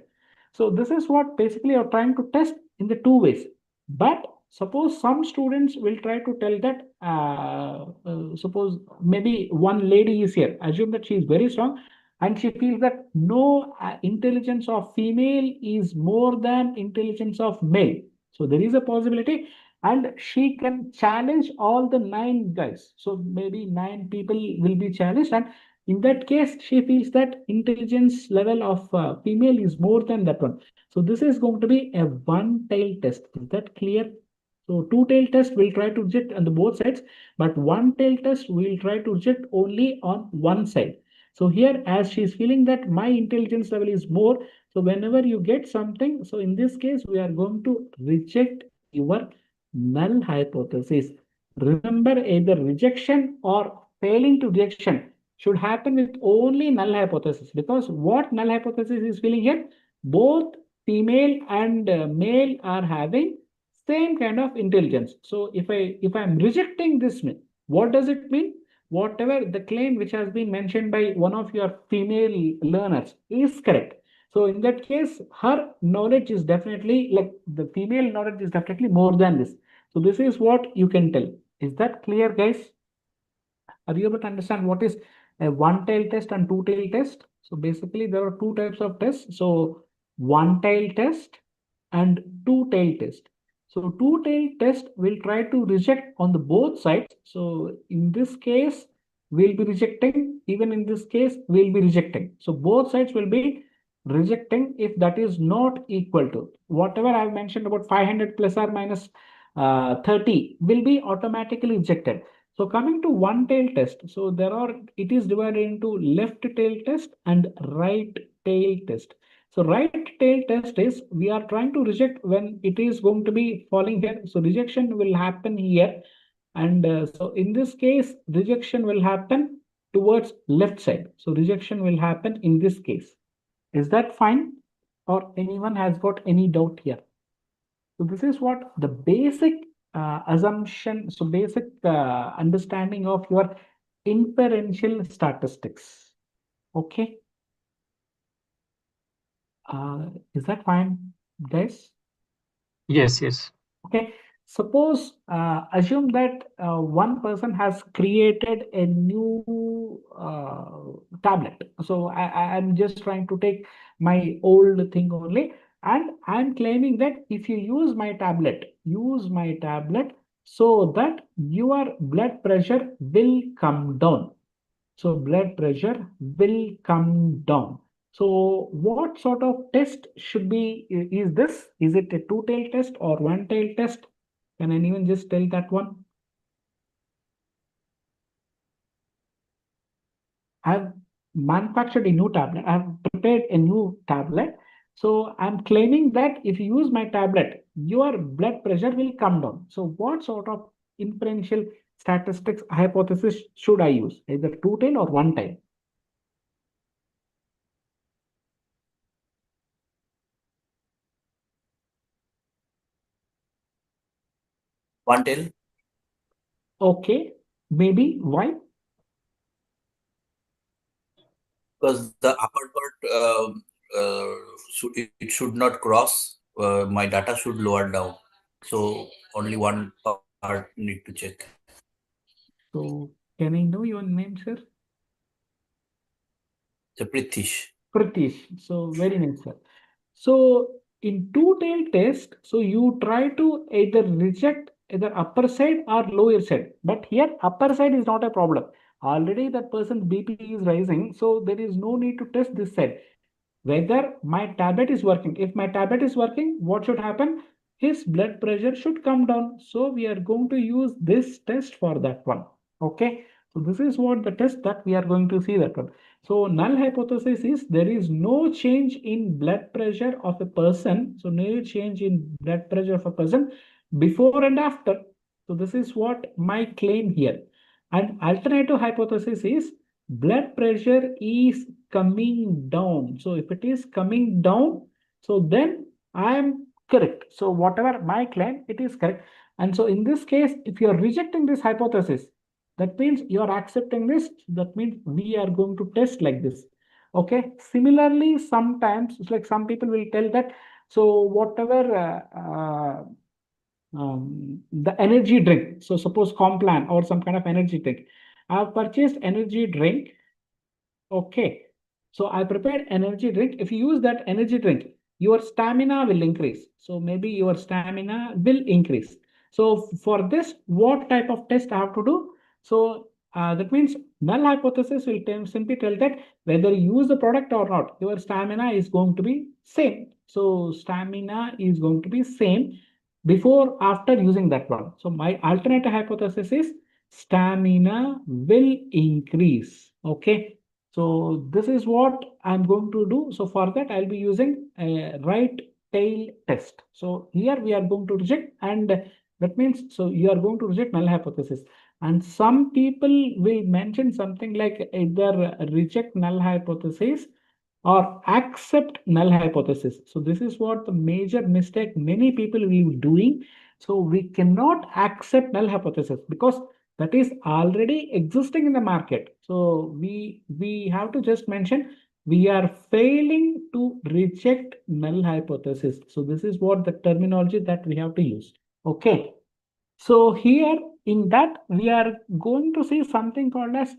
So this is what basically you're trying to test in the two ways. But suppose some students will try to tell that, suppose maybe one lady is here, assume that she is very strong and she feels that no intelligence of female is more than intelligence of male. So there is a possibility, and she can challenge all the nine guys. So maybe nine people will be challenged, and in that case, she feels that intelligence level of female is more than that one. So this is going to be a one-tail test. Is that clear? So two-tail test will try to reject on the both sides, but one-tail test will try to reject only on one side. So here, as she's feeling that my intelligence level is more, so whenever you get something, so in this case, we are going to reject your null hypothesis. Remember, either rejection or failing to rejection should happen with only null hypothesis, because what null hypothesis is feeling here, both female and male are having same kind of intelligence. So if I'm rejecting this, what does it mean? Whatever the claim which has been mentioned by one of your female learners is correct. So in that case, her knowledge is definitely, like, the female knowledge is definitely more than this. So this is what you can tell. Is that clear, guys? Are you able to understand what is a one-tail test and two-tail test? So basically, there are two types of tests. So one-tail test and two-tail test. So two-tail test will try to reject on the both sides. So in this case, we'll be rejecting. Even in this case, we'll be rejecting. So both sides will be rejecting if that is not equal to whatever I've mentioned about 500 plus or minus 30 will be automatically rejected. So coming to one tail test, so it is divided into left tail test and right tail test. So right tail test is we are trying to reject when it is going to be falling here. So rejection will happen here. And so in this case, rejection will happen towards left side. So rejection will happen in this case. Is that fine? Or anyone has got any doubt here? So this is what the basic assumption, so basic understanding of your inferential statistics. Okay. Is that fine, guys? Yes, yes. Okay. Suppose assume that one person has created a new tablet. So I'm just trying to take my old thing only, and I'm claiming that if you use my tablet, so that your blood pressure will come down. So blood pressure will come down. So what sort of test should be, is this? Is it a two-tail test or one-tail test? Can anyone just tell that one? I've manufactured a new tablet. I've prepared a new tablet. So I'm claiming that if you use my tablet, your blood pressure will come down. So what sort of inferential statistics hypothesis should I use? Either two-tail or one-tail? One tail, Okay, maybe. Why? because the upper part it should not cross. My data should lower down. So only one part need to check. So can I know your name, sir? The Pritish. Pritish. So very nice, sir. So in two-tail test, so you try to either reject either upper side or lower side. But here upper side is not a problem. Already that person's BP is rising, so there is no need to test this side. Whether my tablet is working. If my tablet is working, what should happen? His blood pressure should come down. So we are going to use this test for that one. Okay. So this is what the test that we are going to see that one. So null hypothesis is there is no change in blood pressure of a person. So no change in blood pressure of a person before and after. So this is what my claim here. And alternative hypothesis is blood pressure is coming down. So if it is coming down, so then I am correct. So whatever my claim, it is correct. And so in this case, if you are rejecting this hypothesis, that means you are accepting this. That means we are going to test like this. Okay. Similarly, sometimes it's like some people will tell that. So whatever the energy drink. So suppose Complan or some kind of energy drink. I have purchased energy drink. Okay. So I prepared energy drink. If you use that energy drink, your stamina will increase. So maybe your stamina will increase. So for this, what type of test I have to do? So that means null hypothesis will simply tell that whether you use the product or not, your stamina is going to be same. So stamina is going to be same before after using that one. So my alternative hypothesis is stamina will increase. Okay. So this is what I'm going to do. So for that, I'll be using a right tail test. So here we are going to reject, and that means so you are going to reject null hypothesis. And some people will mention something like either reject null hypothesis or accept null hypothesis. So this is what the major mistake many people will be doing. So we cannot accept null hypothesis because that is already existing in the market. So we have to just mention we are failing to reject null hypothesis. So this is what the terminology that we have to use. Okay. So here in that we are going to see something called as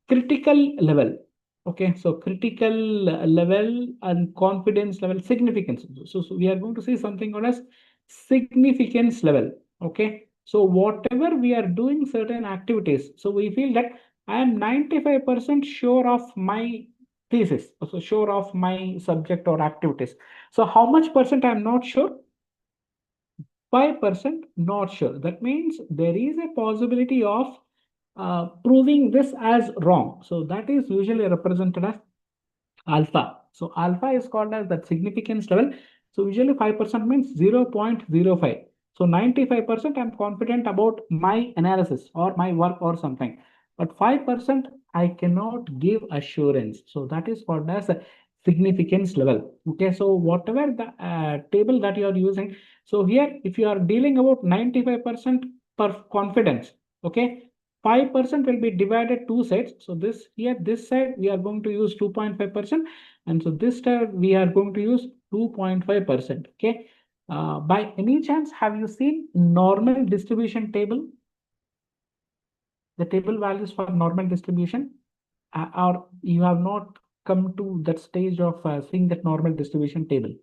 critical level. Okay, so critical level and confidence level significance. So we are going to see something called as significance level. Okay, so whatever we are doing certain activities, so we feel that I am 95% sure of my thesis, so sure of my subject or activities. So how much percent I am not sure? 5% not sure. That means there is a possibility of proving this as wrong. So that is usually represented as alpha. So alpha is called as that significance level. So usually 5% means 0.05. So 95% I'm confident about my analysis or my work or something. But 5% I cannot give assurance. So that is called as a significance level. Okay, so whatever the table that you are using. So here, if you are dealing about 95% per confidence, okay, 5% will be divided two sides. So this here, this side we are going to use 2.5%, and so this time we are going to use 2.5%. Okay. By any chance, have you seen normal distribution table? The table values for normal distribution, or you have not come to that stage of seeing that normal distribution table?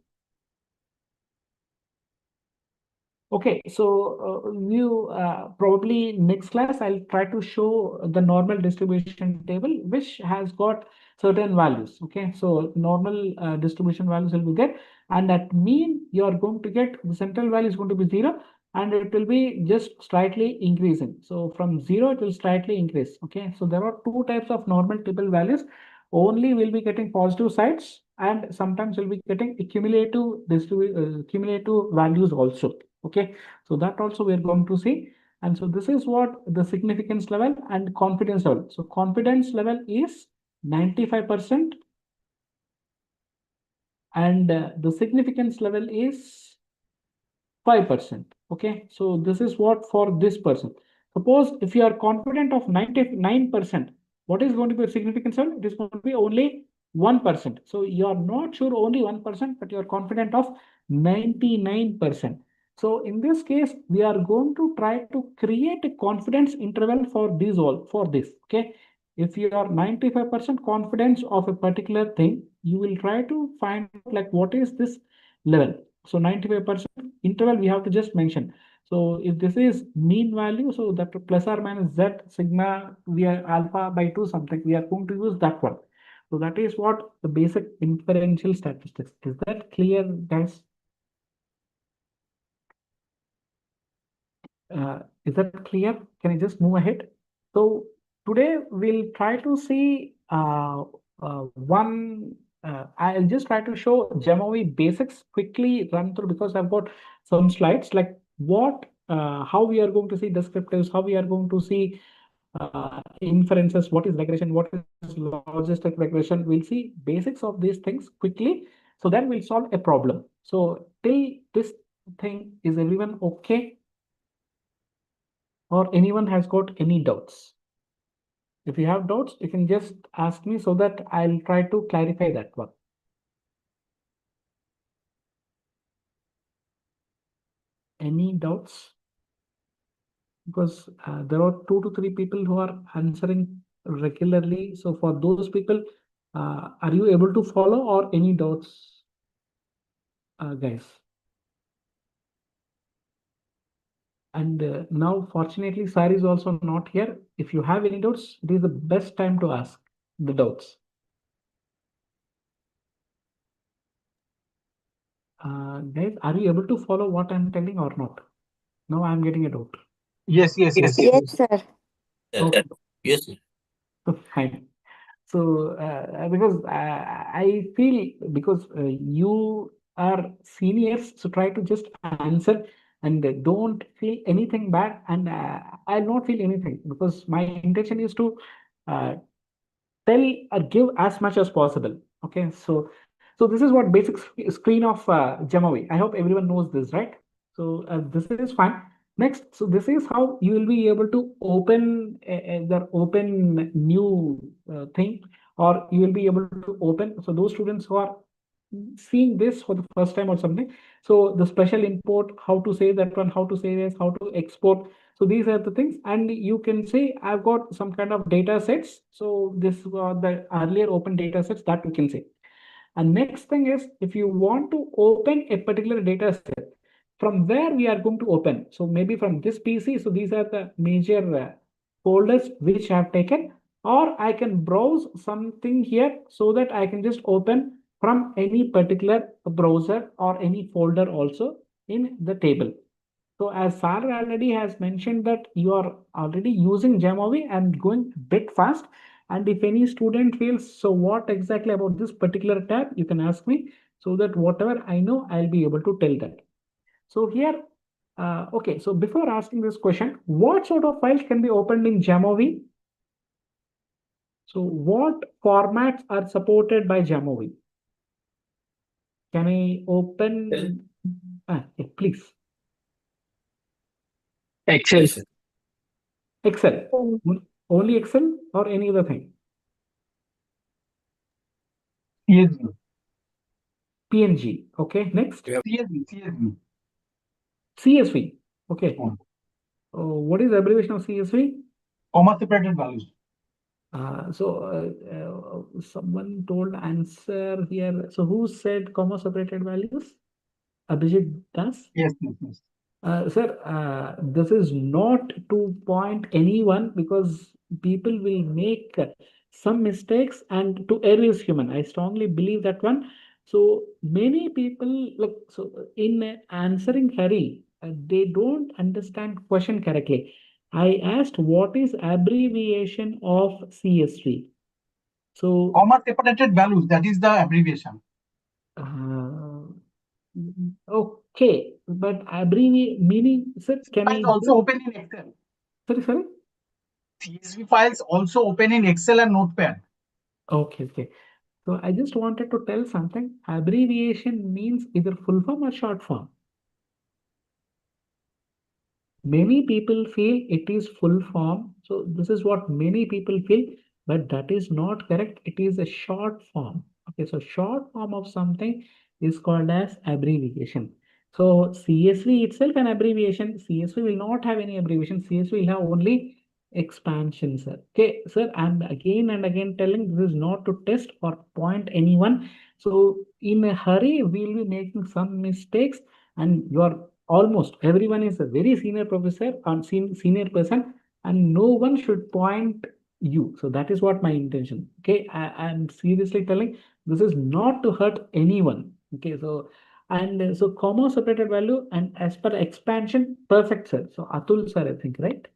Okay, so you probably next class I'll try to show the normal distribution table which has got certain values. Okay, so normal distribution values will be there, and at mean you are going to get the central value is going to be 0, and it will be just slightly increasing. So from 0 it will slightly increase. Okay, so there are two types of normal table values. Only will be getting positive sides, and sometimes will be getting cumulative values also. Okay, so that also we are going to see. And so this is what the significance level and confidence level. So confidence level is 95%, and the significance level is 5%. Okay, so this is what for this person. Suppose if you are confident of 99%, what is going to be a significance level? It is going to be only 1%. So you are not sure only 1%, but you are confident of 99%. So in this case, we are going to try to create a confidence interval for these all for this. Okay, if you are 95% confidence of a particular thing, you will try to find like what is this level. So 95% interval we have to just mention. So if this is mean value, so that plus or minus z sigma we are alpha by 2 something, we are going to use that one. So that is what the basic inferential statistics. Is that clear, guys? Is that clear? Can I just move ahead? So today we'll try to see one. I'll just try to show Jamovi basics quickly run through because I've got some slides like how we are going to see descriptives, how we are going to see inferences, what is regression, what is logistic regression. We'll see basics of these things quickly, So then we'll solve a problem. So till this thing, is everyone okay? Or anyone has got any doubts? If you have doubts, you can just ask me so that I'll try to clarify that one. Any doubts? Because there are 2 to 3 people who are answering regularly. So for those people, are you able to follow or any doubts, guys? And now, fortunately, Sari is also not here. If you have any doubts, it is the best time to ask the doubts. Guys, are you able to follow what I'm telling or not? Now I'm getting a doubt. Yes, yes, yes. Yes, sir. Okay. Yes, sir. Fine. So, because I feel because you are seniors, so try to just answer and don't feel anything bad. And I'll not feel anything because my intention is to uh, tell or give as much as possible. Okay, so this is what basic screen of Jamovi. I hope everyone knows this, right? So this is fine. Next, so this is how you will be able to open the open new thing, or you will be able to open. So those students who are seeing this for the first time or something. So the special import, how to say that one, how to say this, how to export. So these are the things, and you can say I've got some kind of data sets. So this the earlier open data sets that you can say. And next thing is, if you want to open a particular data set, from where we are going to open. So maybe from this PC. So these are the major folders which I have taken, or I can browse something here so that I can just open from any particular browser or any folder also in the table. So as Sarah already has mentioned that you are already using Jamovi and going a bit fast. And if any student feels, so what exactly about this particular tab, you can ask me so that whatever I know, I'll be able to tell that. So here, okay, so before asking this question, what sort of files can be opened in Jamovi? So what formats are supported by Jamovi? Can I open? Yeah, please. Excel. Yes, sir. Excel. Only Excel or any other thing? CSV. PNG. Okay, next. CSV. CSV. Okay. Hmm. What is the abbreviation of CSV? Comma separated values. Someone told answer here. So who said comma separated values? Abhijit Das? Yes, yes, yes. Sir, this is not to point anyone because people will make some mistakes and to err is human. I strongly believe that one. So many people like so in answering Harry, they don't understand question correctly. I asked what is abbreviation of CSV. So Comma separated values, that is the abbreviation. uh, okay, but abbreviate meaning, sir, can I Files also open in Excel. sorry? CSV files also open in Excel and Notepad. Okay. So I just wanted to tell something. Abbreviation means either full form or short form. Many people feel it is full form. So this is what many people feel, but that is not correct. It is a short form. Okay, so short form of something is called as abbreviation. So CSV itself an abbreviation. CSV will not have any abbreviation. CSV will have only expansion, sir. Okay, sir, and again telling this is not to test or point anyone. So in a hurry, we'll be making some mistakes, and you are almost everyone is a very senior professor and senior person, and no one should point you. So that is what my intention. Okay, I'm seriously telling this is not to hurt anyone. Okay, so and so comma separated value and as per expansion, perfect, sir. So Atul sir, I think, right?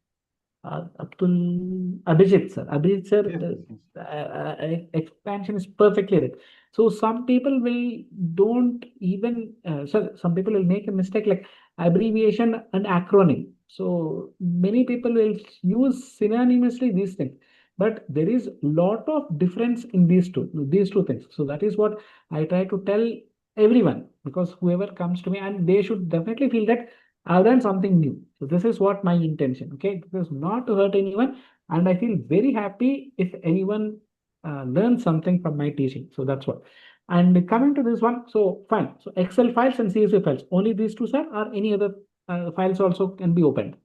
Abhijit sir. Abhijit sir, Yes, yes, yes. expansion is perfectly right. So some people will don't even, sir, some people will make a mistake like abbreviation and acronym. So many people will use synonymously these things, but there is lot of difference in these two things. So that is what I try to tell everyone, because whoever comes to me, and they should definitely feel that I've done something new. So this is what my intention. Okay, this is not to hurt anyone, and I feel very happy if anyone learns something from my teaching. So that's what. And coming to this one, so fine. So Excel files and CSV files, only these two, sir, or any other files also can be opened?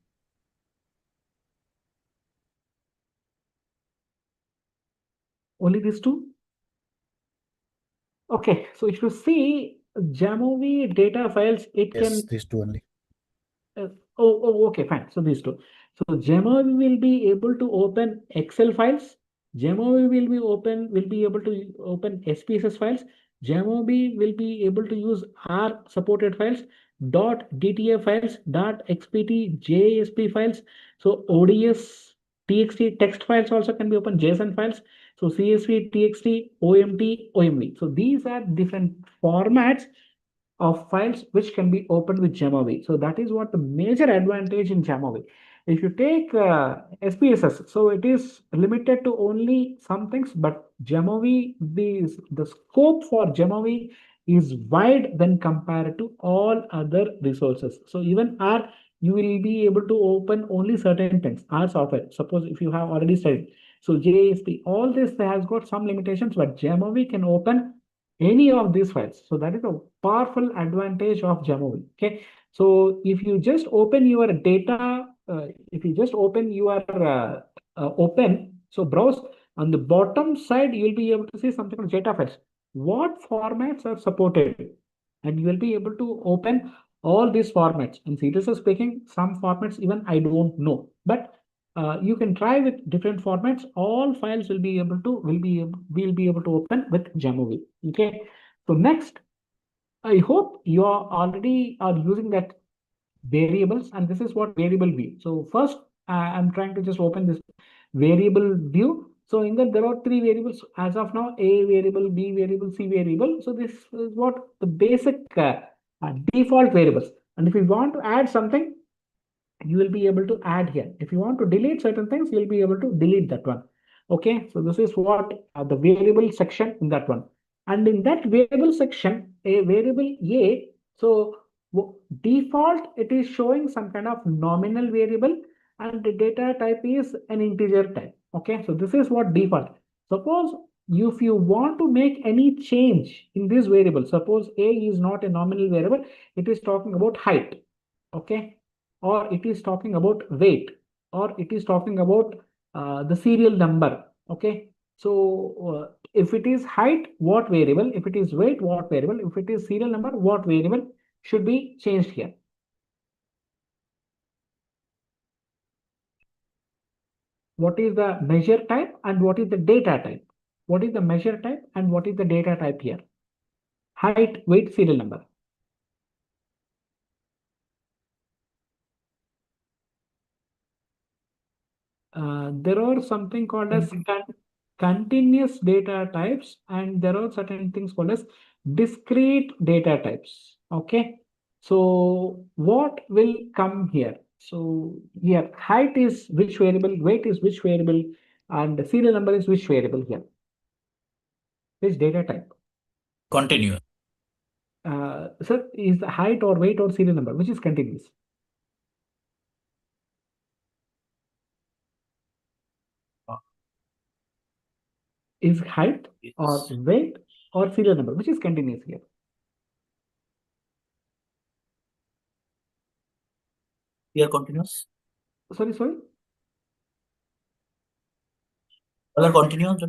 Only these two? Okay, so if you see Jamovi data files, it Yes, can these two only. Uh, okay, fine. So these two. So Jamovi will be able to open Excel files. Jamovi will be able to open SPSS files. Jamovi will be able to use R supported files, .dta files, .xpt, JSP files. So ODS, TXT text files also can be open, JSON files. So CSV, TXT, OMT, OMV. So these are different formats of files which can be opened with Jamovi. So that is what the major advantage in Jamovi. If you take SPSS, so it is limited to only some things, but Jamovi, the scope for Jamovi is wide when compared to all other resources. So even R, you will be able to open only certain things, R software. Suppose if you have already studied. So JSP, all this has got some limitations, but Jamovi can open any of these files. So that is a powerful advantage of Jamovi. Okay. So if you just open your data, if you just open your open, so browse on the bottom side, you'll be able to see something called data files. What formats are supported? And you will be able to open all these formats. And seriously speaking, some formats even I don't know, but you can try with different formats. All files will be able to open with Jamovi. Okay. So next, I hope you are already are using that variables, and this is what variable view. So first, I'm trying to just open this variable view. So in that there are three variables as of now: A variable, B variable, C variable. So this is what the basic default variables. And if you want to add something, you will be able to add here. If you want to delete certain things, you'll be able to delete that one. Okay, so this is what the variable section in that one. And in that variable section, a variable A, so default, it is showing some kind of nominal variable, and the data type is an integer type. Okay, so this is what default. Suppose if you want to make any change in this variable, suppose A is not a nominal variable, it is talking about height. Okay, or it is talking about weight, or it is talking about the serial number. Okay, so if it is height, what variable? If it is weight, what variable? If it is serial number, what variable should be changed here? What is the measure type and what is the data type? What is the measure type and what is the data type here? Height, weight, serial number. There are something called as continuous data types, and there are certain things called as discrete data types. Okay, so what will come here? So here, height is which variable, weight is which variable, and the serial number is which variable here? Which data type? Continuous. Sir, is the height or weight or serial number, which is continuous? Is height or Yes. weight or serial number, which is continuous here? Here continuous. Sorry. Other continuous.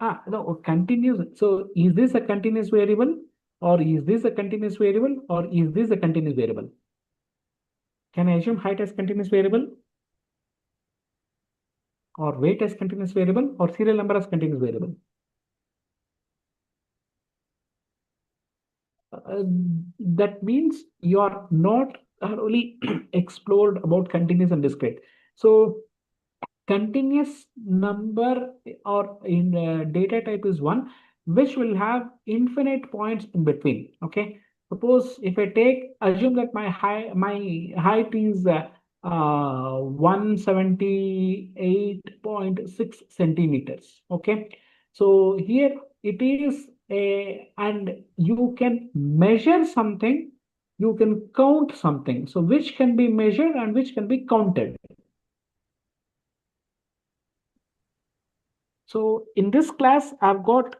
No, continuous. So is this a continuous variable, or is this a continuous variable, or is this a continuous variable? Can I assume height as continuous variable, or weight as continuous variable, or serial number as continuous variable? Uh, that means you are not thoroughly explored about continuous and discrete. So continuous number or in data type is one which will have infinite points in between. Okay, suppose if I take assume that my height is 178.6 centimeters. Okay, so here it is and you can measure something, you can count something. So which can be measured and which can be counted. So in this class, I've got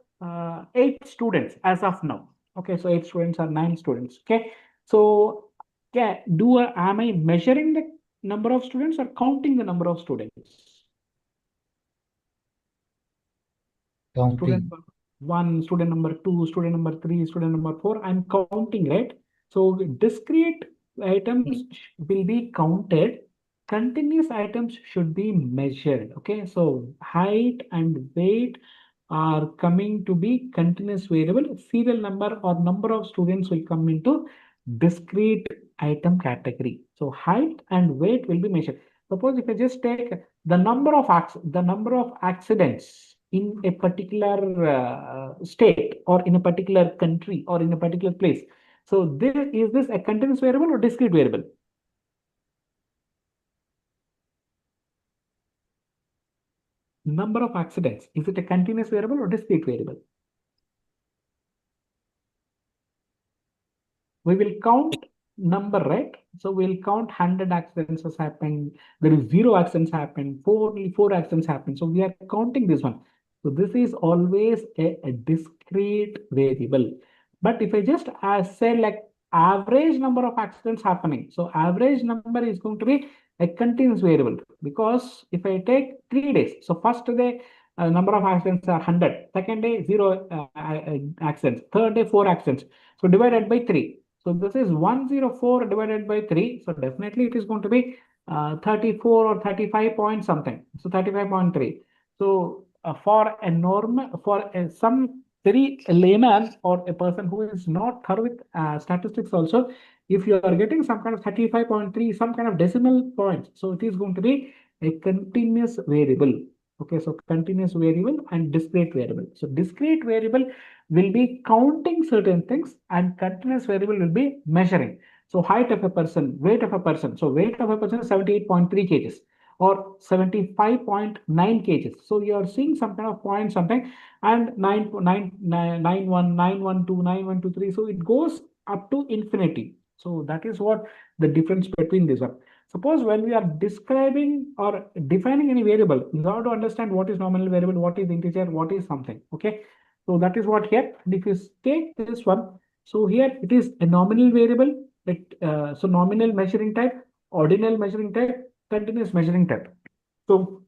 8 students as of now. Okay, so 8 students are 9 students. Okay, so yeah, am I measuring the number of students or counting the number of students? Student Counting. number 1, student number 2, student number 3, student number 4. I'm counting, right? So discrete items will be counted. Continuous items should be measured. Okay, so height and weight are coming to be continuous variable. Serial number or number of students will come into discrete item category. So height and weight will be measured. Suppose if I just take the number of accidents in a particular state or in a particular country or in a particular place. So is this a continuous variable or discrete variable? Number of accidents, is it a continuous variable or discrete variable? We will count number, right? So we'll count 100 accidents has happened. There is 0 accidents happened. Four accidents happened. So we are counting this one. So this is always a discrete variable. But if I just say like average number of accidents happening, so average number is going to be a continuous variable, because if I take 3 days, so first day number of accidents are 100, second day 0 accidents, third day 4 accidents. So divided by 3. So this is 104 divided by 3. So definitely it is going to be 34 or 35 point something. So 35.3. So for a normal, some very layman or a person who is not thorough with statistics also, if you are getting some kind of 35.3, some kind of decimal points, so it is going to be a continuous variable. Okay, so continuous variable and discrete variable. So discrete variable will be counting certain things and continuous variable will be measuring. So height of a person, weight of a person. So weight of a person is 78.3 kgs or 75.9 kgs. So you are seeing some kind of point something and 9.91, So it goes up to infinity. So that is what the difference between these are. Suppose when we are describing or defining any variable, you have to understand what is nominal variable, what is integer, what is something. Okay. So that is what here. And if you take this one, so here it is a nominal variable. So nominal measuring type, ordinal measuring type, continuous measuring type. So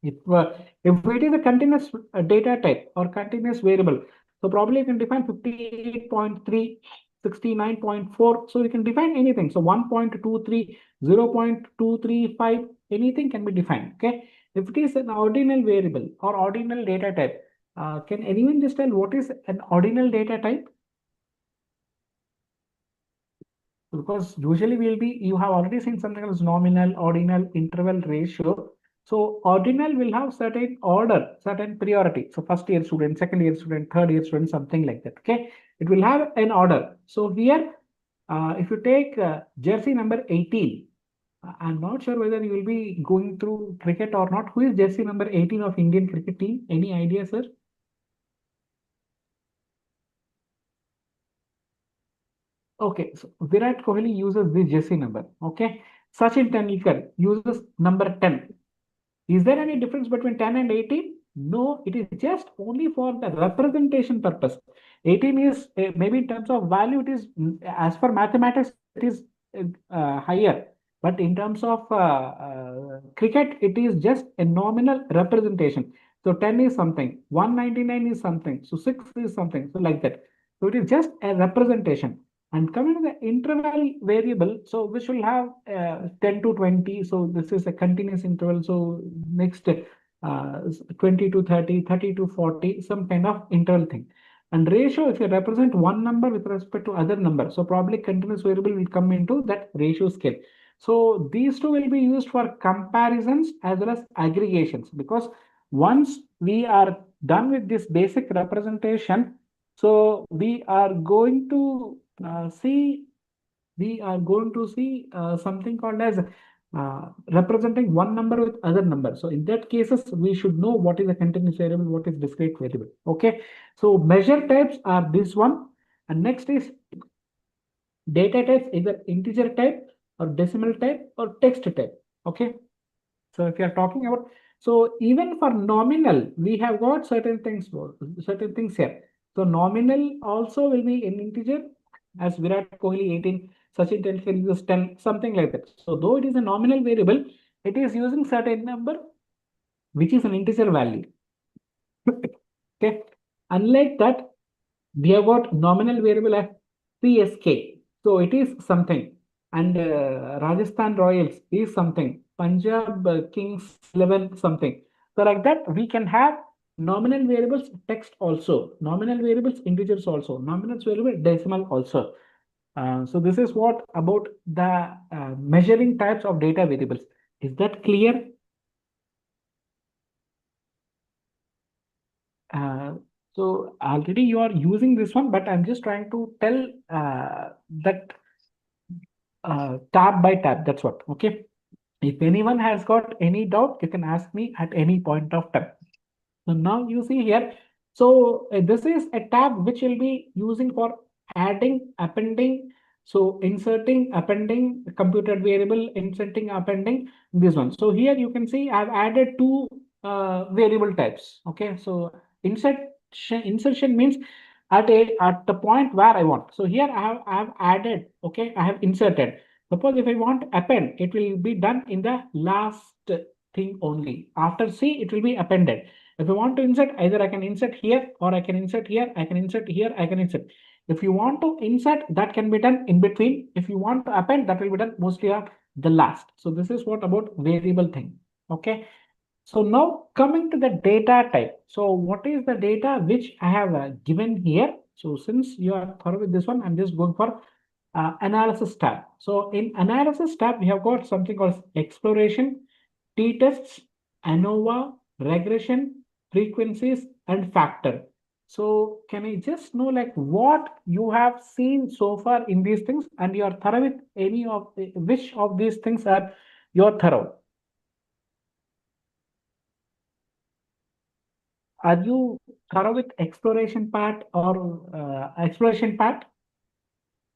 if it is a continuous data type or continuous variable, so probably you can define 58.3, 69.4. So you can define anything. So 1.23, 0.235, anything can be defined. Okay. If it is an ordinal variable or ordinal data type, can anyone just tell what is an ordinal data type? Because usually you have already seen something as nominal, ordinal, interval, ratio. So ordinal will have certain order, certain priority. So first year student, second year student, third year student, something like that. Okay, it will have an order. So here, if you take jersey number 18, I'm not sure whether you will be going through cricket or not. Who is jersey number 18 of Indian cricket team? Any idea, sir? Okay, so Virat Kohli uses this jersey number. Okay, Sachin Tendulkar uses number 10. Is there any difference between 10 and 18? No, it is just only for the representation purpose. 18 is maybe in terms of value, it is as for mathematics, it is higher. But in terms of cricket, it is just a nominal representation. So 10 is something, 199 is something, so 6 is something, so like that. So it is just a representation. And coming to the interval variable, so which will have 10 to 20. So this is a continuous interval. So next 20 to 30, 30 to 40, some kind of interval thing. And ratio, if you represent one number with respect to other number, so probably continuous variable will come into that ratio scale. So these two will be used for comparisons as well as aggregations, because once we are done with this basic representation, so we are going to see something called as representing one number with other number. So in that cases, we should know what is a continuous variable, what is discrete variable. Okay. So measure types are this one. And next is data types, either integer type or decimal type or text type. Okay. So if you are talking about, so even for nominal, we have got certain things here. So nominal also will be an integer, as Virat Kohli 18, Sachin Tendulkar uses 10, something like that. So though it is a nominal variable, it is using certain number, which is an integer value. Okay. Unlike that, we have got nominal variable as CSK. So it is something. And Rajasthan Royals is something. Punjab Kings 11 something. So like that, we can have nominal variables text also, nominal variables integers also, nominal variable decimal also. So this is what about the measuring types of data variables. Is that clear? Uh, so already you are using this one, but I'm just trying to tell that tab by tab. That's what. Okay. If anyone has got any doubt, you can ask me at any point of time. So now you see here. So this is a tab which will be using for adding, appending. So inserting, appending, computed variable, inserting, appending this one. So here you can see I've added two variable types. Okay. So insertion means at the point where I want. So here I have added. Okay. I have inserted. Suppose if I want append, it will be done in the last thing only. After C, it will be appended. If you want to insert, either I can insert here or I can insert here, I can insert here, I can insert. If you want to insert, that can be done in between. If you want to append, that will be done mostly at the last. So this is what about variable thing. Okay. So now coming to the data type. So what is the data which I have given here? So since you are thorough with this one, I'm just going for analysis tab. So in analysis tab, we have got something called exploration, t-tests, ANOVA, regression, frequencies, and factor. So can I just know like what you have seen so far in these things, and you are thorough with any of which of these things are you're thorough? Are you thorough with exploration part or exploration part?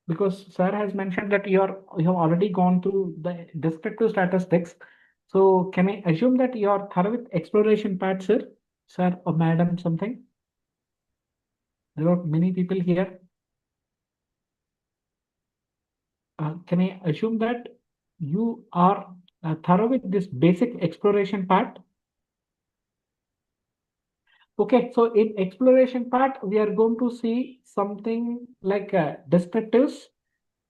Because sir has mentioned that you have already gone through the descriptive statistics. So can I assume that you are thorough with exploration part, sir? Sir or madam, something? There are many people here. Can I assume that you are thorough with this basic exploration part? Okay, so in exploration part, we are going to see something like descriptives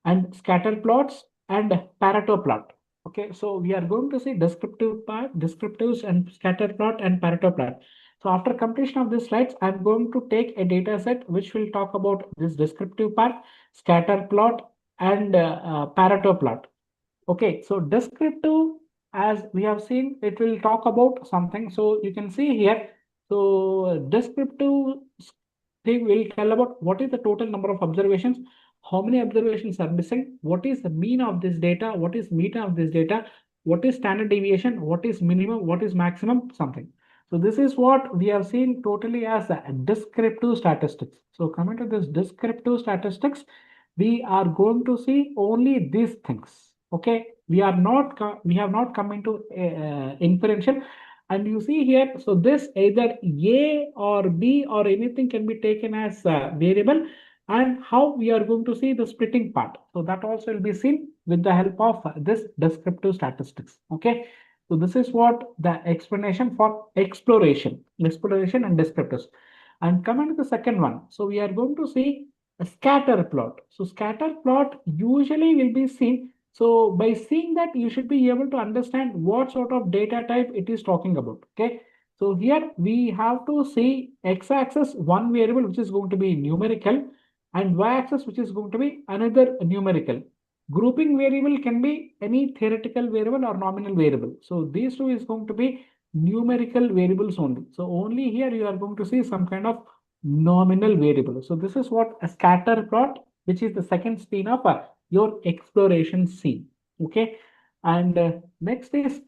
and scatter plots and Pareto plot. Okay, so we are going to see descriptive part, descriptives and scatter plot and Pareto plot. So after completion of these slides, I'm going to take a data set which will talk about this descriptive part, scatter plot and Pareto plot. Okay, so descriptive, as we have seen, it will talk about something. So you can see here, so descriptive thing will tell about what is the total number of observations, how many observations are missing, what is the mean of this data, what is mean of this data, what is standard deviation, what is minimum, what is maximum, something. So this is what we have seen totally as a descriptive statistics. So coming to this descriptive statistics, we are going to see only these things. Okay, we have not come into inferential. And you see here, so this either A or B or anything can be taken as a variable, and how we are going to see the splitting part. So that also will be seen with the help of this descriptive statistics. Okay, so this is what the explanation for exploration and descriptives. And coming to the second one, so we are going to see a scatter plot. So scatter plot usually will be seen. So by seeing that, you should be able to understand what sort of data type it is talking about. Okay. So here we have to see x-axis one variable which is going to be numerical, and y-axis which is going to be another numerical. Grouping variable can be any theoretical variable or nominal variable. So these two is going to be numerical variables only. So only here you are going to see some kind of nominal variable. So this is what a scatter plot, which is the second scene of your exploration scene. Okay. And next is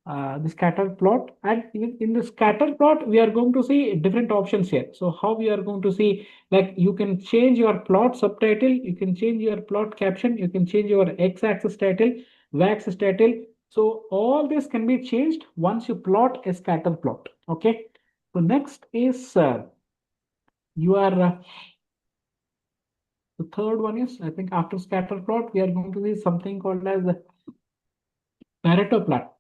the scatter plot. And in the scatter plot, we are going to see different options here. So how we are going to see, like you can change your plot subtitle, you can change your plot caption, you can change your x-axis title, y-axis title. So all this can be changed once you plot a scatter plot. Okay. So next is your the third one is, I think after scatter plot, we are going to see something called as the Pareto plot.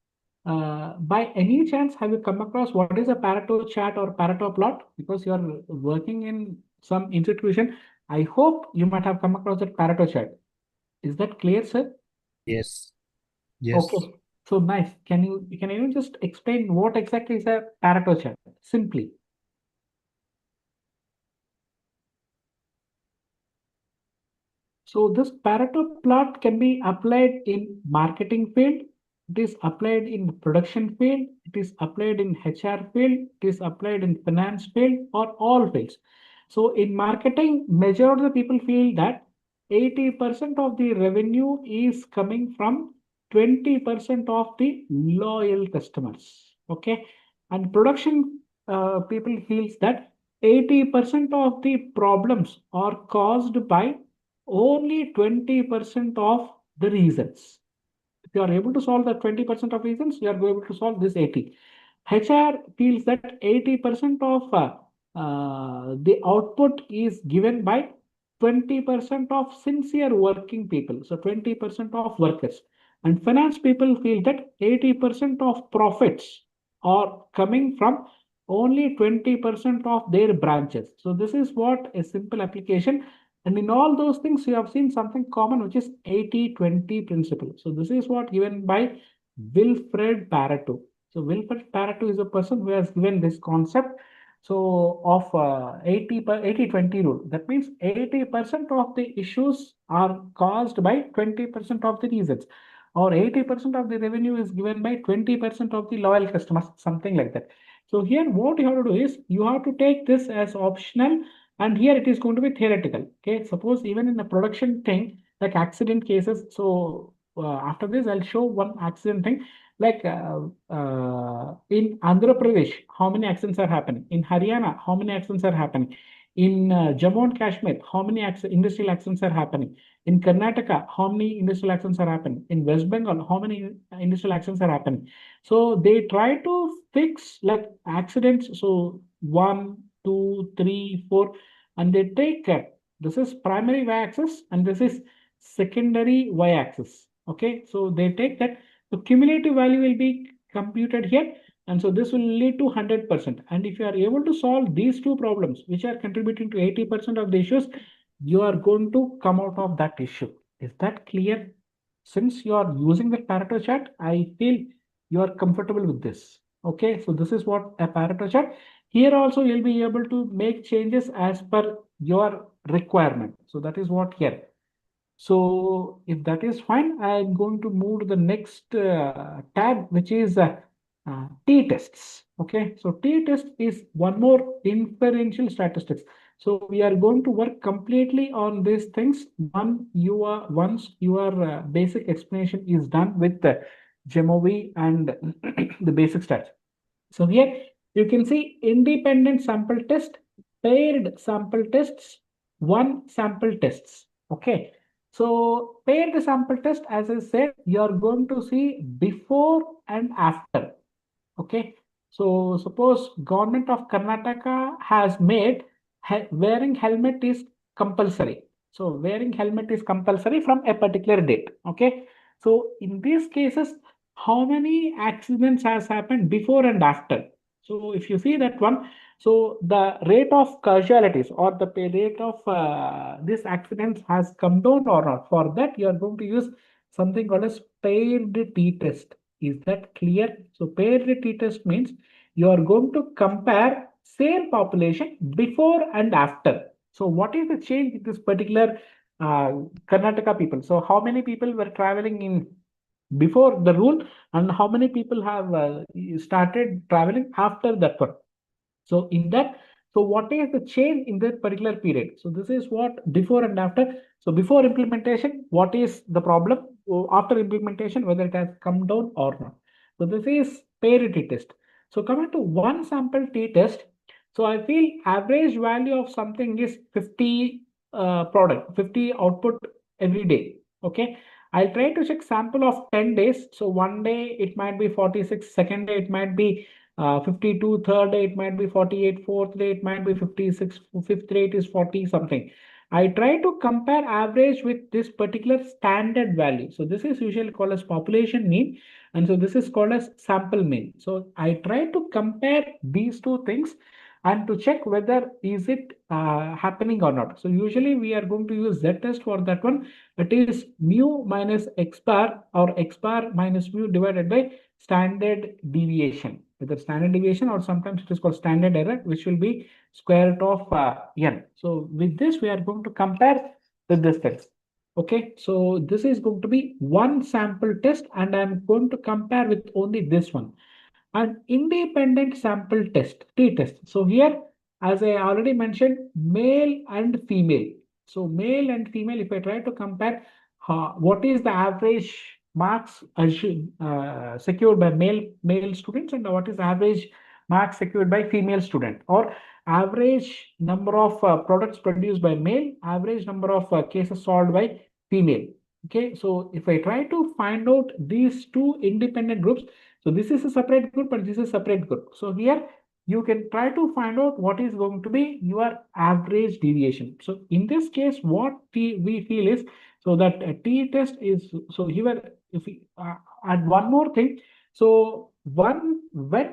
By any chance, have you come across what is a Pareto chart or Pareto plot? Because you are working in some institution, I hope you might have come across that Pareto chart. Is that clear, sir? Yes. Yes. Okay. So nice. Can you just explain what exactly is a Pareto chart? Simply. So this Pareto plot can be applied in marketing field, it is applied in production field, it is applied in HR field, it is applied in finance field or all fields. So in marketing, majority of the people feel that 80% of the revenue is coming from 20% of the loyal customers. Okay. And production people feels that 80% of the problems are caused by only 20% of the reasons. If you are able to solve the 20% of reasons, you are able to solve this 80. HR feels that 80% of the output is given by 20% of sincere working people. So 20% of workers. And finance people feel that 80% of profits are coming from only 20% of their branches. So this is what a simple application, and in all those things, you have seen something common, which is 80-20 principle. So this is what given by Wilfred Pareto. So Wilfred Pareto is a person who has given this concept. So of 80-20 rule. That means 80% of the issues are caused by 20% of the reasons. Or 80% of the revenue is given by 20% of the loyal customers, something like that. So here what you have to do is you have to take this as optional, and here it is going to be theoretical. Okay, suppose even in the production thing, like accident cases. So after this, I'll show one accident thing. Like in Andhra Pradesh, how many accidents are happening? In Haryana, how many accidents are happening? In Jammu and Kashmir, how many industrial accidents are happening? In Karnataka, how many industrial accidents are happening? In West Bengal, how many industrial accidents are happening? So they try to fix like accidents. So 1, 2, 3, 4, and they take this is primary y-axis and this is secondary y-axis. Okay, so they take that the cumulative value will be computed here, and so this will lead to 100%. And if you are able to solve these two problems, which are contributing to 80% of the issues, you are going to come out of that issue. Is that clear? Since you are using the Pareto chart, I feel you are comfortable with this. Okay, so this is what a Pareto chart. Here also you'll be able to make changes as per your requirement. So that is what here. So if that is fine, I'm going to move to the next tab, which is t-tests. Okay, so t-test is one more inferential statistics. So we are going to work completely on these things once your basic explanation is done with the GEMOV and the basic stats. So here you can see independent sample test, paired sample tests, one sample tests. Okay. So paired sample test, as I said, you are going to see before and after. Okay. So suppose government of Karnataka has made wearing helmet is compulsory. So wearing helmet is compulsory from a particular date. Okay. So in these cases, how many accidents has happened before and after? So if you see that one, so the rate of casualties or the rate of this accidents has come down or not. For that, you are going to use something called as paired t-test. Is that clear? So paired t-test means you are going to compare same population before and after. So what is the change in this particular Karnataka people? So how many people were traveling in before the rule and how many people have started traveling after that one? So in that, so what is the change in that particular period? So this is what before and after. So before implementation, what is the problem? after implementation, whether it has come down or not. So this is parity test. So coming to one sample t-test, so I feel average value of something is 50 50 output every day. Okay. I'll try to check sample of 10 days. So one day it might be 46, second day it might be 52, third day it might be 48, fourth day it might be 56, fifth day it is 40 something. I try to compare average with this particular standard value. So this is usually called as population mean, and so this is called as sample mean. So I try to compare these two things and to check whether is it happening or not. So usually we are going to use Z test for that one. It is mu minus x bar or x bar minus mu divided by standard deviation. Whether standard deviation or sometimes it is called standard error, which will be square root of n. So with this, we are going to compare with this test. Okay, so this is going to be one sample test, and I'm going to compare with only this one. An independent sample test, t-test. So here, as I already mentioned, male and female. So male and female, if I try to compare what is the average marks secured by male students and what is the average marks secured by female student, or average number of products produced by male, average number of cases solved by female. Okay, so if I try to find out these two independent groups, so this is a separate group and this is a separate group. So here you can try to find out what is going to be your average deviation. So in this case, what we feel is, so that a t-test is, so here if we add one more thing. So when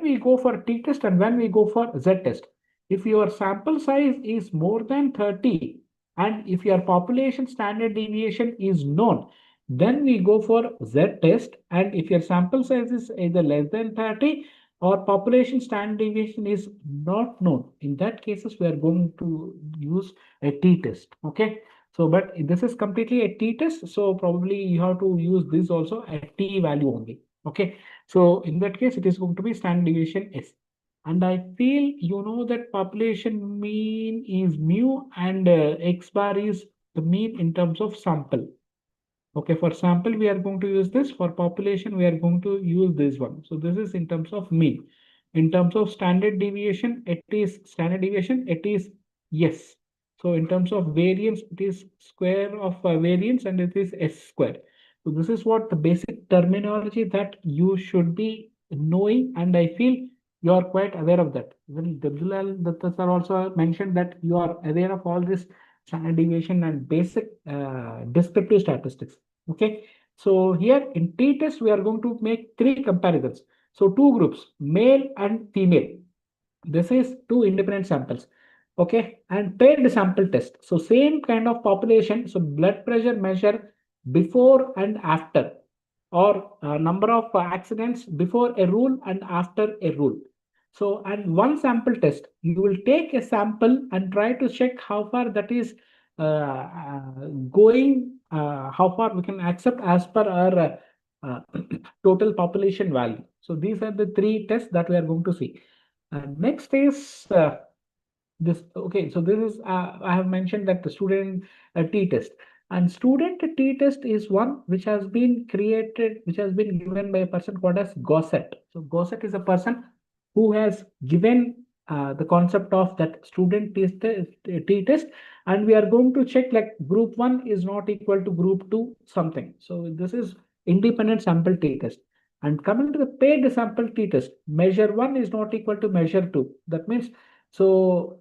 we go for t-test and when we go for z-test, if your sample size is more than 30 and if your population standard deviation is known, then we go for z-test, and if your sample size is either less than 30 or population standard deviation is not known, in that cases we are going to use a t-test. Okay, so but this is completely a t-test, so probably you have to use this also at t value only. Okay, so in that case it is going to be standard deviation s. And I feel you know that population mean is mu and x bar is the mean in terms of sample. Okay, for sample, we are going to use this. For population, we are going to use this one. So this is in terms of mean. In terms of standard deviation, it is standard deviation, it is yes. So in terms of variance, it is square of variance and it is s square. So this is what the basic terminology that you should be knowing, and I feel you are quite aware of that. Even Dabdulal Datta sir also mentioned that you are aware of all this standard deviation and basic descriptive statistics. Okay, so here in t-test we are going to make three comparisons. So two groups, male and female. This is two independent samples. Okay, and paired sample test. So same kind of population. So blood pressure measure before and after, or number of accidents before a rule and after a rule. So, and one sample test, you will take a sample and try to check how far that is going, how far we can accept as per our total population value. So these are the three tests that we are going to see. Next is this. Okay, so this is I have mentioned that the student t-test, and student t-test is one which has been created, which has been given by a person called as Gossett. So Gossett is a person who has given the concept of that student t-test, and we are going to check like group 1 is not equal to group 2 something. So this is independent sample t-test. And coming to the paired sample t-test, measure 1 is not equal to measure 2. That means, so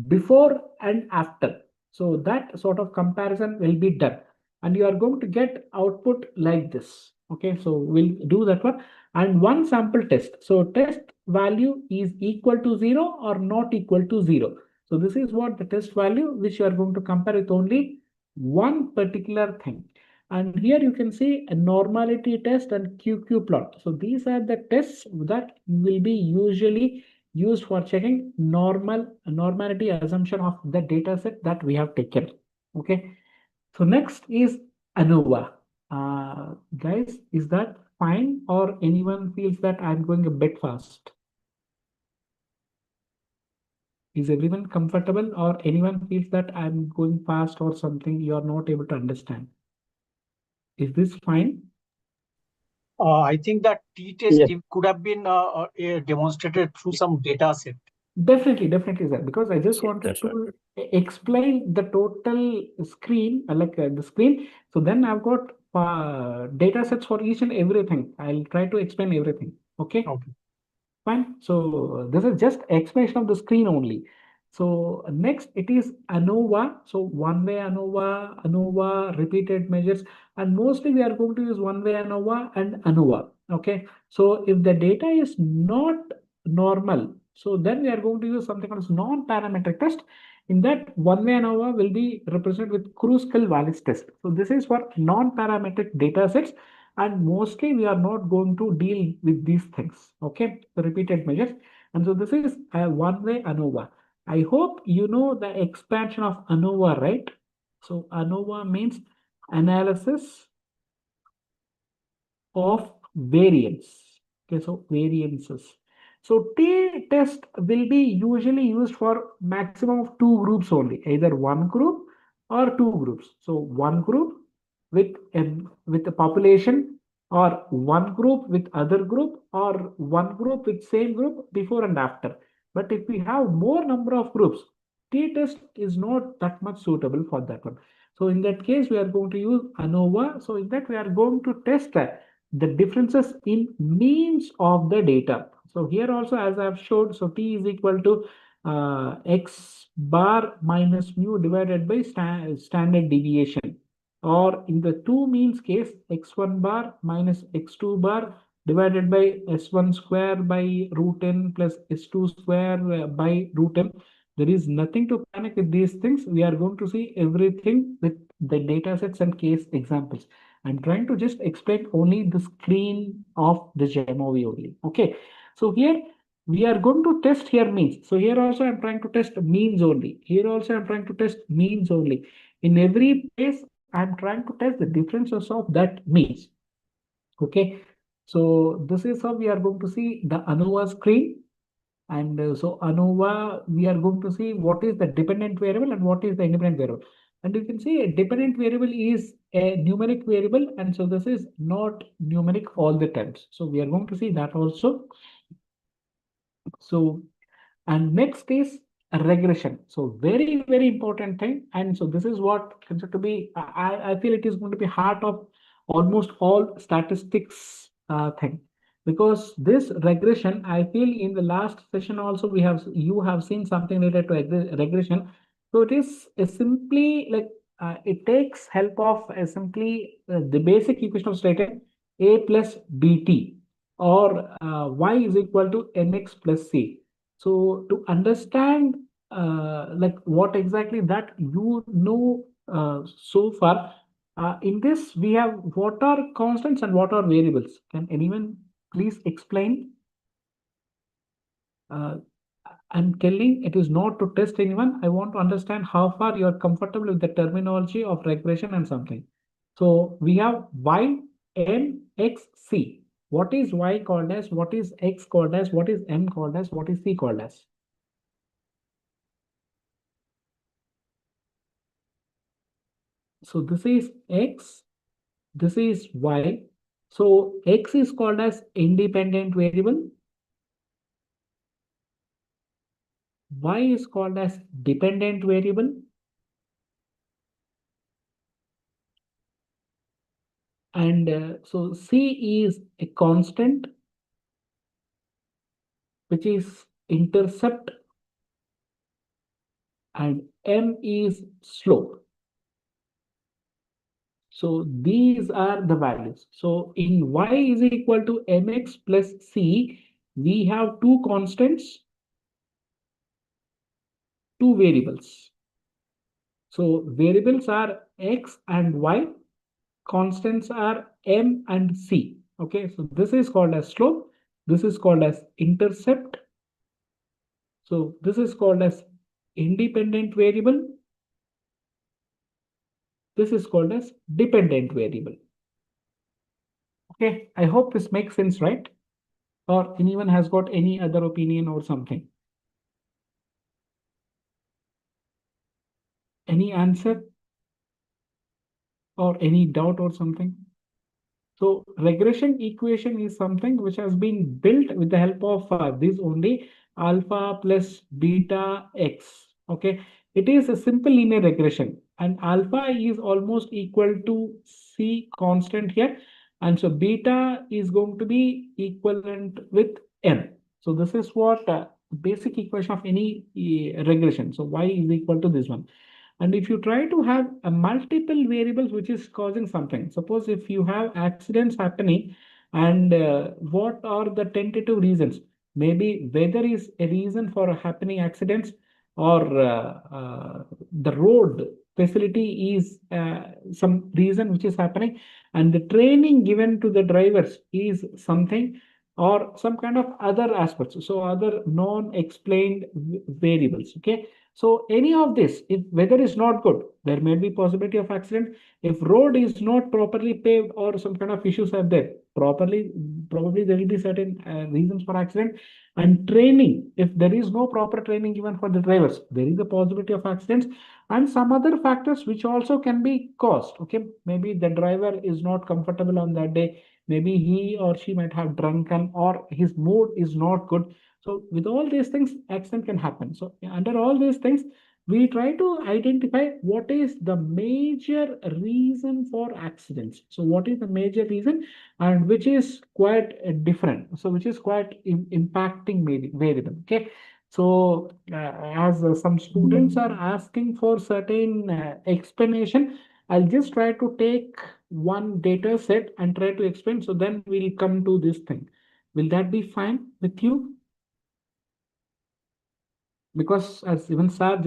before and after. So that sort of comparison will be done. And you are going to get output like this. Okay, so we'll do that one. And one sample test. So test value is equal to 0 or not equal to 0. So this is what the test value which you are going to compare with only one particular thing. And here you can see a normality test and QQ plot. So these are the tests that will be usually used for checking normality assumption of the data set that we have taken. Okay. So next is ANOVA. Guys, is that fine, or anyone feels that I'm going a bit fast? Is everyone comfortable, or anyone feels that I'm going fast or something you are not able to understand? Is this fine? I think that t-test Yes. could have been demonstrated through some data set. Definitely, sir. Because I just Yes, wanted that's right. to explain the total screen, the screen. So then I've got data sets for each and everything. I'll try to explain everything. Okay. Okay. Fine. So this is just explanation of the screen only. So next it is ANOVA. So one-way ANOVA, repeated measures, and mostly we are going to use one-way ANOVA and ANOVA. Okay. So if the data is not normal, so then we are going to use something called as non-parametric test. In that one-way ANOVA will be represented with Kruskal Wallis test. So this is for non-parametric data sets, and mostly we are not going to deal with these things. Okay, the repeated measures. And so this is a one-way ANOVA. I hope you know the expansion of ANOVA, right? So ANOVA means analysis of variance. Okay, so variances. So t-test will be usually used for maximum of two groups only, either one group or two groups. So one group with a population, or one group with other group, or one group with same group before and after. But if we have more number of groups, t-test is not that much suitable for that one. So in that case, we are going to use ANOVA. So in that we are going to test the differences in means of the data. So here also, as I have showed, so t is equal to x bar minus mu divided by standard deviation, or in the two means case, x1 bar minus x2 bar divided by s1 square by root n plus s2 square by root n. There is nothing to panic with these things. We are going to see everything with the data sets and case examples. I'm trying to just explain only the screen of the GEMOV only. Okay. So here we are going to test here means. So here also I'm trying to test means only. Here also I'm trying to test means only. In every place, I'm trying to test the differences of that means. Okay. So this is how we are going to see the ANOVA screen. And so ANOVA, we are going to see what is the dependent variable and what is the independent variable. And you can see a dependent variable is a numeric variable. And so this is not numeric all the times. So we are going to see that also. So, and next is a regression. So very important thing. And so this is what considered to be, I feel it is going to be heart of almost all statistics thing. Because this regression, I feel in the last session also you have seen something related to regression. So it is a simply like it takes help of simply the basic equation of stated a plus bt, or y is equal to mx plus c. So to understand like what exactly that you know so far, in this we have what are constants and what are variables. Can anyone please explain? Uh, I'm telling it is not to test anyone. I want to understand how far you are comfortable with the terminology of regression and something. So we have y, m, x, c. What is y called as? What is x called as? What is m called as? What is c called as? So this is x, this is y. So x is called as independent variable. Y is called as dependent variable. And so C is a constant, which is intercept, and M is slope. So these are the values. So in Y is equal to mx plus C, we have two constants, two variables. So variables are x and y, constants are m and c. Okay, so this is called as slope, this is called as intercept. So this is called as independent variable, this is called as dependent variable. Okay, I hope this makes sense, right? Or anyone has got any other opinion or something? Any answer or any doubt or something? So regression equation is something which has been built with the help of this only alpha plus beta x. Okay, it is a simple linear regression, and alpha is almost equal to c constant here, and so beta is going to be equivalent with n. So this is what basic equation of any regression. So y is equal to this one. And if you try to have a multiple variables which is causing something, suppose if you have accidents happening, and what are the tentative reasons? Maybe weather is a reason for happening accidents, or the road facility is some reason which is happening, and the training given to the drivers is something, or some kind of other aspects. So other non-explained variables. Okay. So any of this, if weather is not good, there may be possibility of accident. If road is not properly paved or some kind of issues are there, probably there will be certain reasons for accident. And training, if there is no proper training given for the drivers, there is a possibility of accidents, and some other factors which also can be caused. Okay, maybe the driver is not comfortable on that day. Maybe he or she might have drunken, or his mood is not good. So with all these things, accident can happen. So under all these things, we try to identify what is the major reason for accidents. So what is the major reason, and which is quite different. So which is quite impacting variable. Okay. So as some students are asking for certain explanation, I'll just try to take one data set and try to explain. So then we'll come to this thing. Will that be fine with you? Because as even sir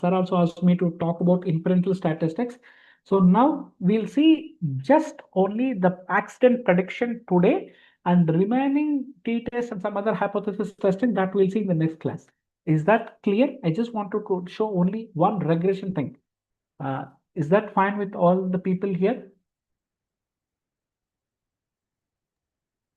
also asked me to talk about inferential statistics. So now we'll see just only the accident prediction today, and the remaining t-test and some other hypothesis testing that we'll see in the next class. Is that clear? I just want to show only one regression thing. Is that fine with all the people here?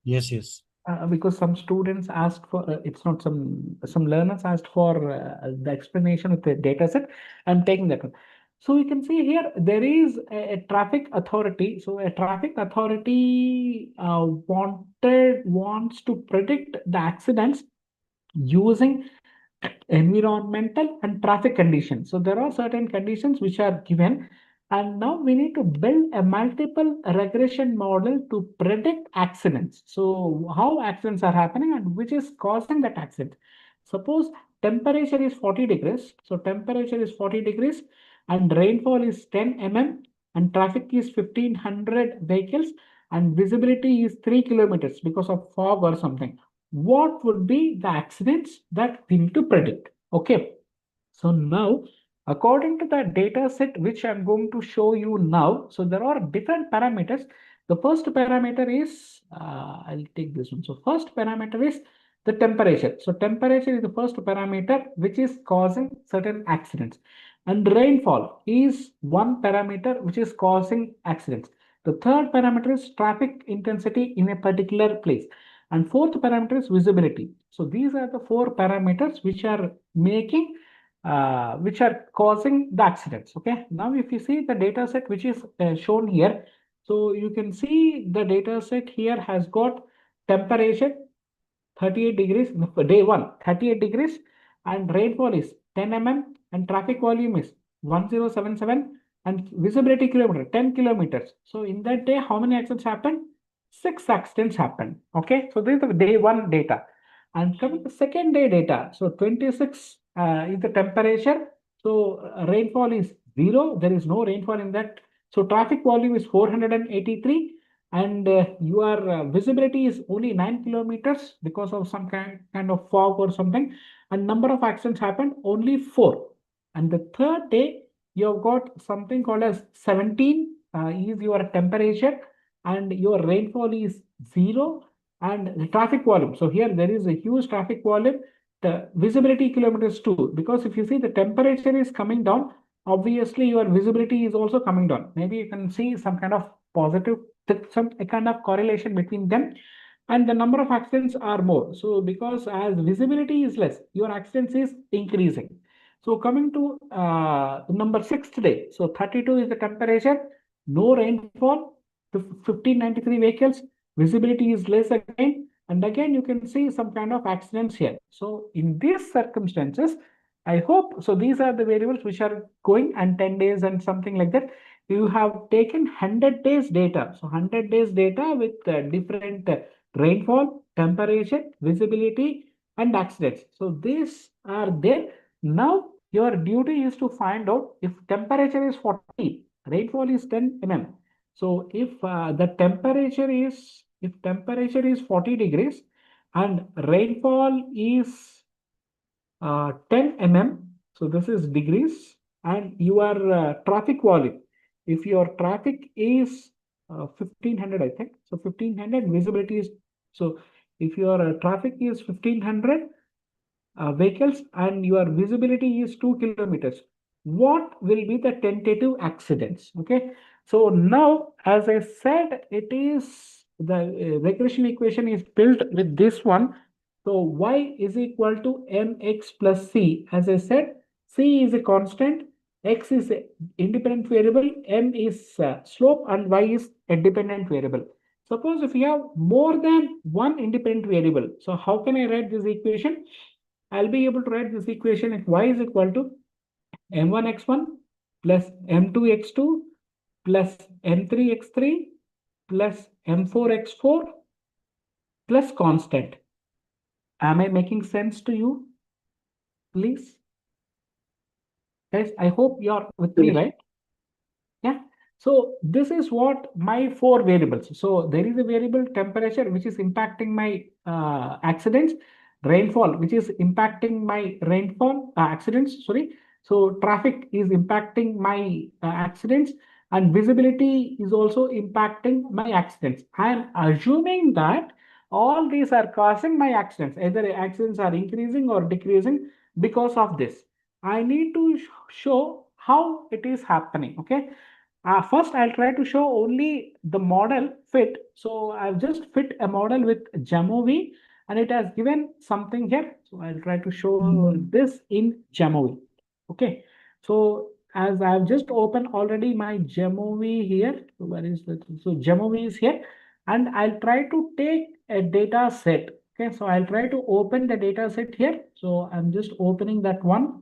Yes. Because some students asked for it's not some learners asked for the explanation with the data set. I'm taking that one. So you can see here there is a traffic authority. So a traffic authority wants to predict the accidents using environmental and traffic conditions. So there are certain conditions which are given, and now we need to build a multiple regression model to predict accidents. So how accidents are happening and which is causing that accident. Suppose temperature is 40 degrees. So temperature is 40 degrees and rainfall is 10 mm and traffic is 1500 vehicles and visibility is 3 kilometers because of fog or something. What would be the accidents that we need to predict? Okay. So now, according to the data set which I'm going to show you now, so there are different parameters. The first parameter is, I'll take this one. So first parameter is the temperature. So temperature is the first parameter which is causing certain accidents. And rainfall is one parameter which is causing accidents. The third parameter is traffic intensity in a particular place. And fourth parameter is visibility. So these are the four parameters which are making which are causing the accidents. Okay. Now, if you see the data set which is shown here, so you can see the data set here has got temperature 38 degrees, day 1, 38 degrees, and rainfall is 10 mm, and traffic volume is 1077, and visibility kilometer 10 kilometers. So in that day, how many accidents happened? 6 accidents happened. Okay, so this is the day 1 data. And coming to second day data, so 26 is the temperature. So rainfall is 0. There is no rainfall in that. So traffic volume is 483, and your visibility is only 9 kilometers because of some kind of fog or something, and number of accidents happened only 4. And the third day you have got something called as 17 is your temperature, and your rainfall is 0, and the traffic volume. So here there is a huge traffic volume. The visibility kilometers too, because if you see the temperature is coming down, obviously your visibility is also coming down. Maybe you can see some kind of positive, some kind of correlation between them, and the number of accidents are more. So because as visibility is less, your accidents is increasing. So coming to number 6 today. So 32 is the temperature, no rainfall, 1593 vehicles, visibility is less again, and again you can see some kind of accidents here. So in these circumstances, I hope, so these are the variables which are going, and 10 days and something like that. You have taken 100 days data. So 100 days data with different rainfall, temperature, visibility, and accidents. So these are there. Now your duty is to find out if temperature is 40, rainfall is 10 mm. So if the temperature is 40 degrees and rainfall is 10 mm, so this is degrees, and your traffic volume, if your traffic is 1500, I think, so 1500 visibility is, so if your traffic is 1500 vehicles and your visibility is 2 kilometers, what will be the tentative accidents? Okay, so now, as I said, it is the regression equation is built with this one. So y is equal to mx plus c. As I said, c is a constant, x is a independent variable, m is slope, and y is a dependent variable. Suppose if you have more than one independent variable, so how can I write this equation? I'll be able to write this equation if y is equal to m1x1 plus m2x2 plus m3x3 plus m4x4 plus constant. Am I making sense to you? Please? Guys, I hope you're with me, right? Yeah. So this is what my four variables. So there is a variable temperature which is impacting my accidents, rainfall which is impacting my rainfall accidents. Sorry. So traffic is impacting my accidents, and visibility is also impacting my accidents. I am assuming that all these are causing my accidents. Either accidents are increasing or decreasing because of this. I need to show how it is happening. Okay. First, I'll try to show only the model fit. So I've just fit a model with Jamovi, and it has given something here. So I'll try to show this in Jamovi. Okay. So as I've just opened already my Jamovi here. So where is that? So Jamovi is here, and I'll try to take a data set. Okay. So I'll try to open the data set here. So I'm just opening that one.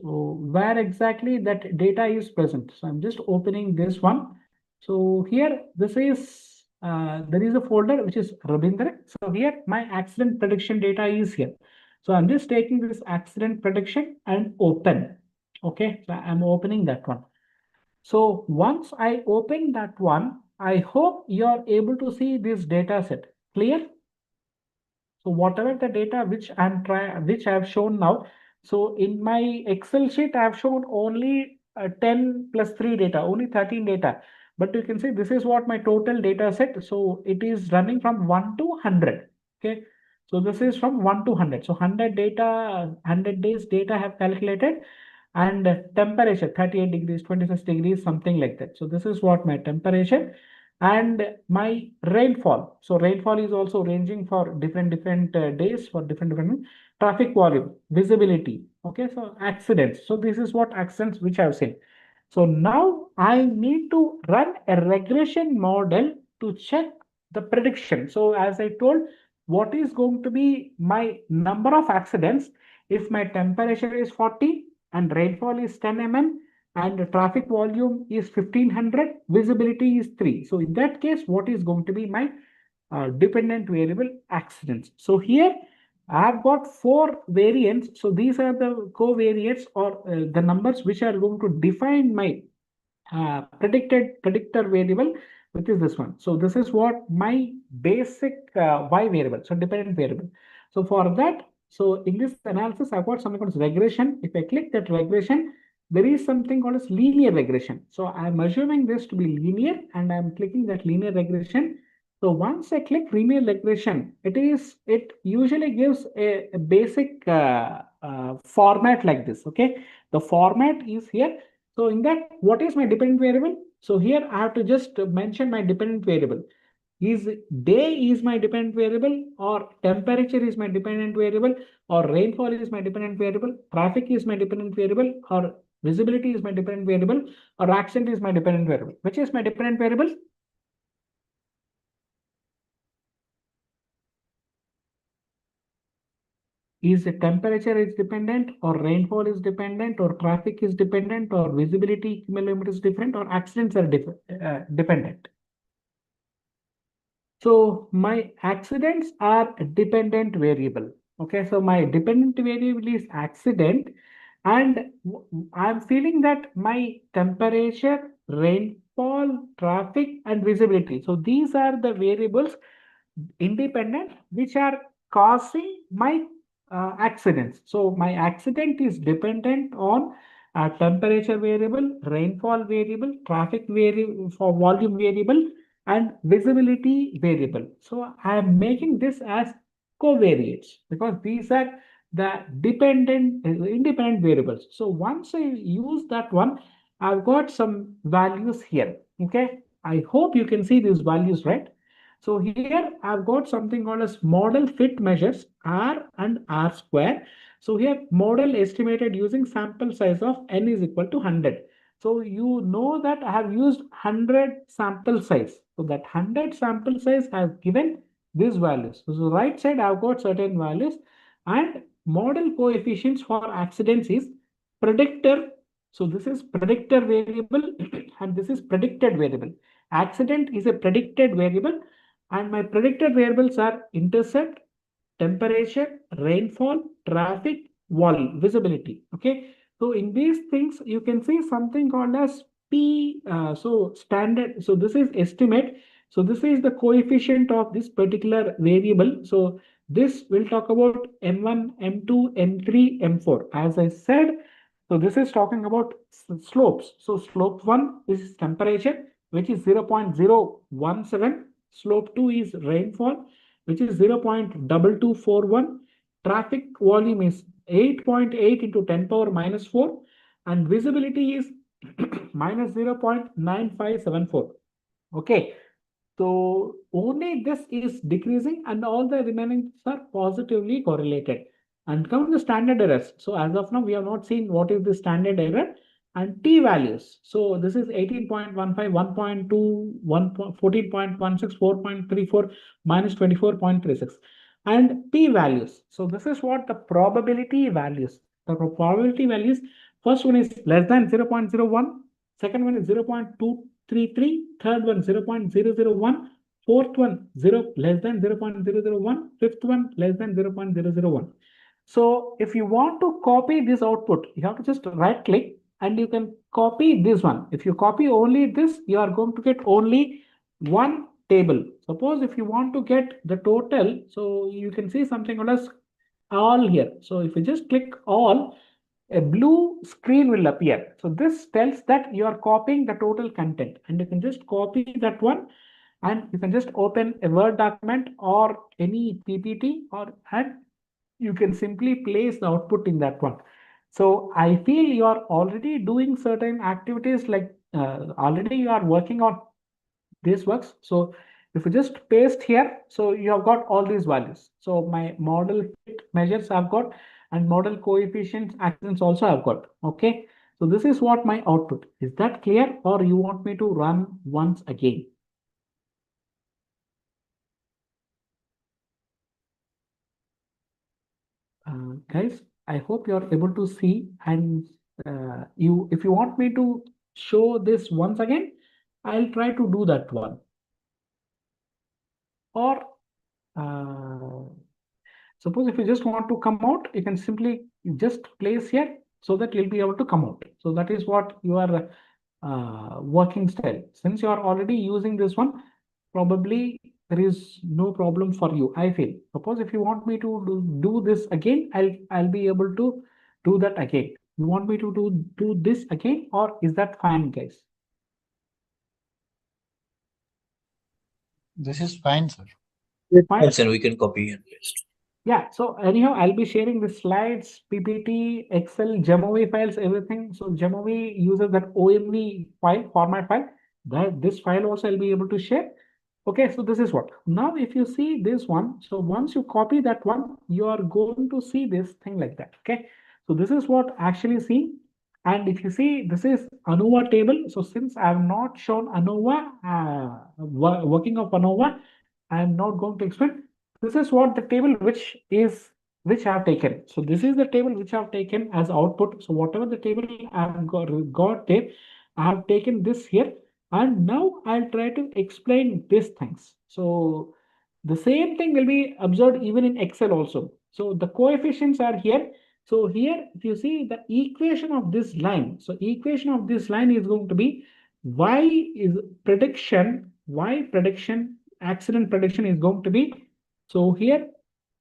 So where exactly that data is present. So I'm just opening this one. So here, this is, there is a folder which is Rabindra. So here my accident prediction data is here. So I'm just taking this accident prediction and open. Okay, so I'm opening that one. So once I open that one, I hope you're able to see this data set. Clear? So whatever the data which I have shown now, so in my Excel sheet, I have shown only 10 plus 3 data, only 13 data. But you can see this is what my total data set. So it is running from 1 to 100. Okay. So this is from 1 to 100. So 100 data, 100 days data I have calculated, and temperature 38 degrees, 26 degrees, something like that. So this is what my temperature and my rainfall. So rainfall is also ranging for different days for different traffic volume, visibility. Okay, so accidents. So this is what accidents which I've seen. So now I need to run a regression model to check the prediction. So as I told, what is going to be my number of accidents if my temperature is 40 and rainfall is 10 mm and the traffic volume is 1500, visibility is 3. So in that case, what is going to be my dependent variable accidents? So here I've got four variants. So these are the covariates, or the numbers which are going to define my predictor variable, which is this one. So this is what my basic y variable, so dependent variable. So for that, so in this analysis, I've got something called regression. If I click that regression, there is something called as linear regression. So I'm assuming this to be linear, and I'm clicking that linear regression. So once I click linear regression, it usually gives a basic format like this. Okay, the format is here. So in that, what is my dependent variable? So here I have to just mention my dependent variable. Is day is my dependent variable, or temperature is my dependent variable, or rainfall is my dependent variable, traffic is my dependent variable, or visibility is my dependent variable, or accident is my dependent variable. Which is my dependent variable? is the temperature is dependent, or rainfall is dependent, or traffic is dependent, or visibility kilometer is different, or accidents are dependent. So my accidents are a dependent variable. Okay, so my dependent variable is accident, and I'm feeling that my temperature, rainfall, traffic, and visibility. So these are the variables independent which are causing my accidents. So my accident is dependent on temperature variable, rainfall variable, traffic variable, for volume variable, and visibility variable. So I am making this as covariates because these are the dependent independent variables. So once I use that one, I've got some values here. Okay, I hope you can see these values, right? So here I've got something called as model fit measures R and R square. So here model estimated using sample size of n is equal to 100. So you know that I have used 100 sample size. So that 100 sample size has given these values. So right side I've got certain values, and model coefficients for accidents is predictor. So this is predictor variable and this is predicted variable. Accident is a predicted variable, and my predicted variables are intercept, temperature, rainfall, traffic, volume, visibility. Okay. So in these things, you can see something called as P. So standard. So this is estimate. So this is the coefficient of this particular variable. So this will talk about M1, M2, M3, M4. As I said, so this is talking about slopes. So slope 1 is temperature, which is 0.017. Slope 2 is rainfall, which is 0.2241. Traffic volume is 8.8 into 10 power minus 4, and visibility is minus 0.9574. Okay, so only this is decreasing and all the remaining are positively correlated. And come to the standard errors. So as of now, we have not seen what is the standard error and t values. So this is 18.15, 1.2, 14.16, 4.34, minus 24.36. And p values. So this is what the probability values. The probability values, first one is less than 0.01, second one is 0.233, third one 0.001, fourth one 0 less than 0.001, fifth one less than 0.001. So if you want to copy this output, you have to just right click and you can copy this one. If you copy only this, you are going to get only one table. Suppose if you want to get the total, so you can see something called as all here. So if you just click all, a blue screen will appear. So this tells that you are copying the total content, and you can just copy that one and you can just open a Word document or any PPT, or and you can simply place the output in that one. So I feel you are already doing certain activities like already you are working on this works. So if you just paste here, so you have got all these values. So my model fit measures I've got, and model coefficients accidents also I've got. Okay. So this is what my output. Is that clear, or you want me to run once again? Guys, I hope you are able to see, and if you want me to show this once again, I'll try to do that one. Or suppose if you just want to come out, you can simply just place here so that you'll be able to come out. So that is what your working style. Since you are already using this one, probably there is no problem for you, I feel. Suppose if you want me to do this again, I'll be able to do that again. You want me to do this again, or is that fine, guys? This is fine, sir. Fine. Yes, and we can copy and paste. Yeah, so anyhow, I'll be sharing the slides, PPT, Excel, GemoV files, everything. So GemoV uses that OMV file, format file. That this file also I'll be able to share. Okay, so this is what. Now, if you see this one, so once you copy that one, you are going to see this thing like that. Okay, so this is what actually seen. And if you see, this is ANOVA table. So since I have not shown ANOVA, working of ANOVA, I am not going to explain. This is what the table which is which I have taken. So this is the table which I have taken as output. So whatever the table I have got there, I have taken this here, and now I'll try to explain these things. So the same thing will be observed even in Excel also. So the coefficients are here. So here, if you see the equation of this line, so equation of this line is going to be y is accident prediction is going to be, so here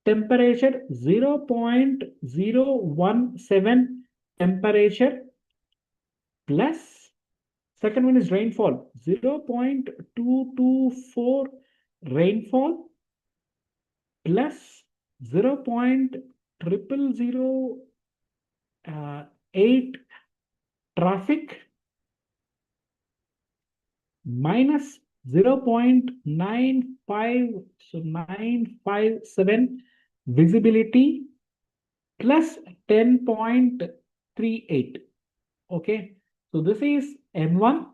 temperature 0.017 temperature plus second one is rainfall 0.224 rainfall plus 0.0008 traffic minus 0.95, so 957 visibility plus 10.38. Okay, so this is M1.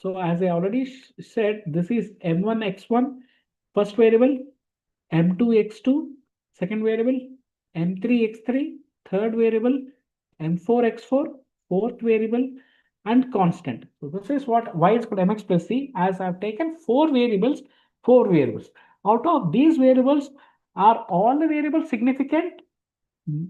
So as I already said, this is M1 X1 first variable, M2 X2 second variable, M3 X3 third variable, M4 X4 fourth variable, and constant. So this is what y is called mx plus c, as I've taken four variables. Out of these variables, are all the variables significant?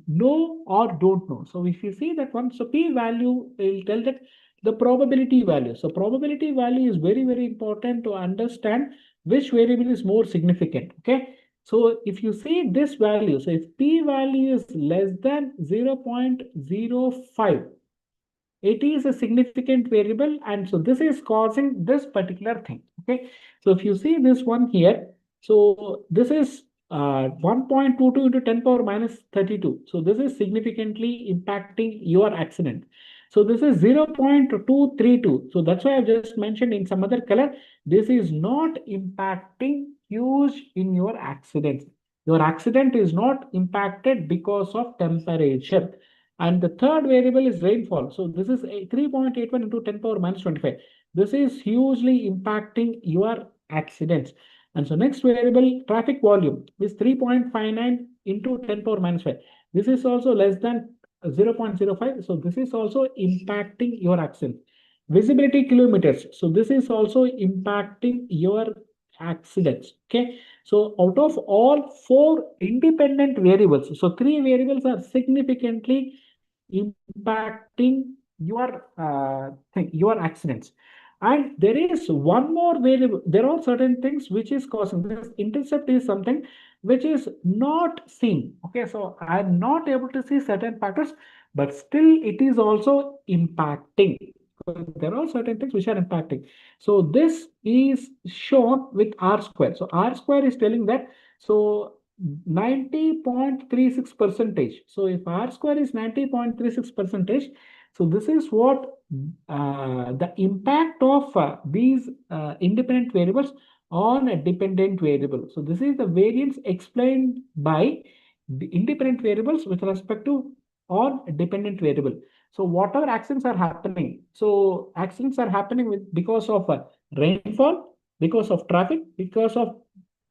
No or don't know. So if you see that one, so p value will tell that the probability value. So probability value is very, very important to understand which variable is more significant. Okay. So if you see this value, so if p value is less than 0.05, it is a significant variable, and so this is causing this particular thing. Okay, so if you see this one here, so this is 1.22 into 10 power minus 32. So this is significantly impacting your accident. So this is 0.232. So that's why I've just mentioned in some other color, this is not impacting huge in your accident. Your accident is not impacted because of temperature. And the third variable is rainfall. So this is a 3.81 into 10 power minus 25. This is hugely impacting your accidents. And so next variable, traffic volume, is 3.59 into 10 power minus 5. This is also less than 0.05. So this is also impacting your accident. Visibility kilometers. So this is also impacting your accidents. Okay. So out of all four independent variables, so three variables are significantly impacting your accidents. And there is one more variable. There are certain things which is causing this. Intercept is something which is not seen. Okay, so I'm not able to see certain factors, but still it is also impacting. So there are certain things which are impacting. So this is shown with R square. So R square is telling that, so 90.36 percentage. So if R square is 90.36 percentage, so this is what the impact of these independent variables on a dependent variable. So this is the variance explained by the independent variables with respect to on a dependent variable. So whatever accidents are happening, so accidents are happening with because of rainfall, because of traffic, because of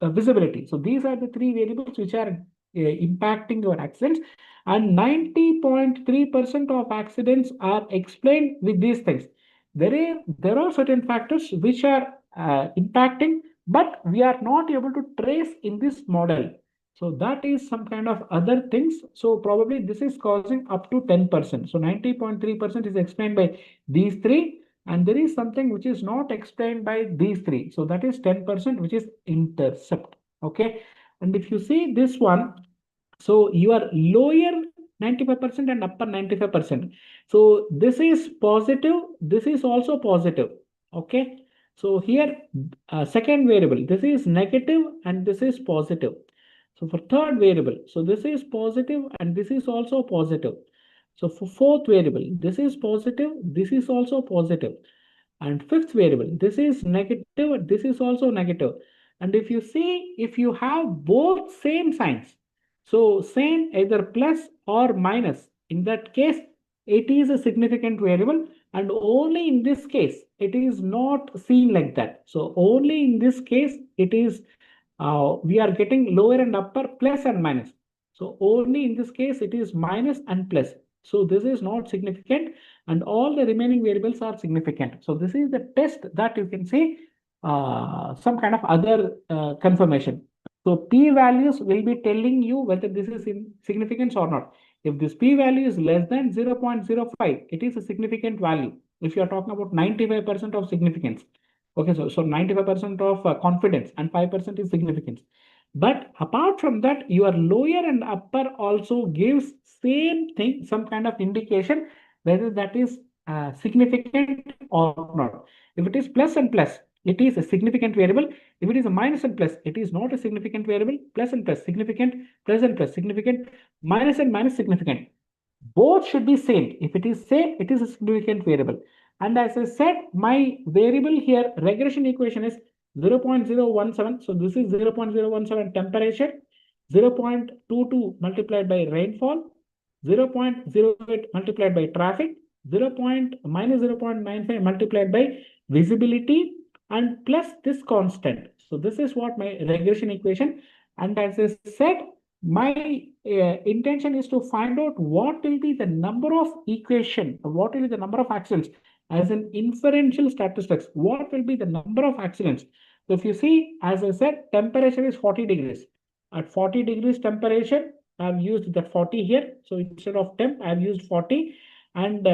visibility. So these are the three variables which are impacting your accidents, and 90.3% of accidents are explained with these things. There are certain factors which are impacting, but we are not able to trace in this model. So that is some kind of other things. So probably this is causing up to 10%. So 90.3% is explained by these three, and there is something which is not explained by these three. So that is 10%, which is intercept. Okay. And if you see this one, so your lower 95% and upper 95%. So this is positive. This is also positive. Okay. So here, second variable, this is negative and this is positive. So for third variable, so this is positive and this is also positive. So for fourth variable, this is positive, this is also positive. And fifth variable, this is negative, this is also negative. And if you see, if you have both same signs, so same either plus or minus, in that case, it is a significant variable, and only in this case, it is not seen like that. So only in this case, it is we are getting lower and upper plus and minus. So only in this case it is minus and plus. So this is not significant and all the remaining variables are significant. So this is the test that you can say some kind of other confirmation. So p values will be telling you whether this is in significance or not. If this p value is less than 0.05, it is a significant value. If you are talking about 95% of significance, okay, so 95% of confidence and 5% is significance. But apart from that, your lower and upper also gives same thing, some kind of indication whether that is significant or not. If it is plus and plus, it is a significant variable. If it is a minus and plus, it is not a significant variable. Plus and plus, significant, plus and plus, significant, minus and minus, significant. Both should be same. If it is same, it is a significant variable. And as I said, my variable here, regression equation is 0.017. So this is 0.017 temperature, 0.22 multiplied by rainfall, 0.08 multiplied by traffic, 0.95 multiplied by visibility, and plus this constant. So this is what my regression equation. And as I said, my intention is to find out what will be the number of equation, what will be the number of accidents as an inferential statistics, what will be the number of accidents. So if you see, as I said, temperature is 40 degrees. At 40 degrees temperature, I've used that 40 here. So instead of temp, I've used 40. And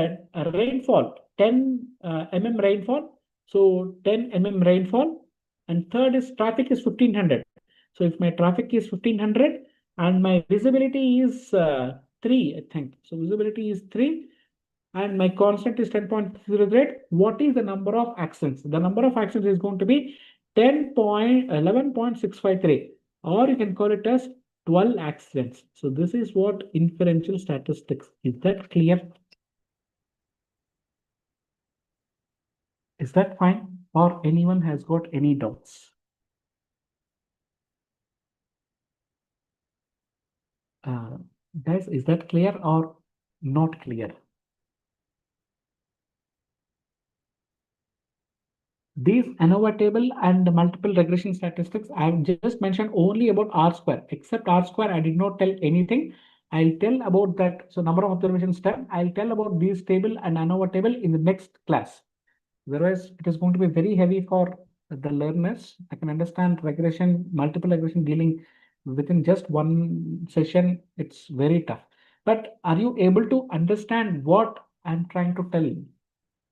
rainfall, 10 mm rainfall. So 10 mm rainfall. And third is traffic is 1500. So if my traffic is 1500, and my visibility is 3, I think. So visibility is 3 and my constant is 10.08. What is the number of accidents? The number of accidents is going to be 11.653, or you can call it as 12 accidents. So this is what inferential statistics. Is that clear? Is that fine? Or anyone has got any doubts? Guys, is that clear or not clear? These ANOVA table and the multiple regression statistics, I have just mentioned only about R square. Except R square, I did not tell anything. I'll tell about that. So number of observations done. I'll tell about these table and ANOVA table in the next class. Otherwise, it is going to be very heavy for the learners. I can understand regression, multiple regression dealing within just one session. It's very tough. But are you able to understand what I'm trying to tell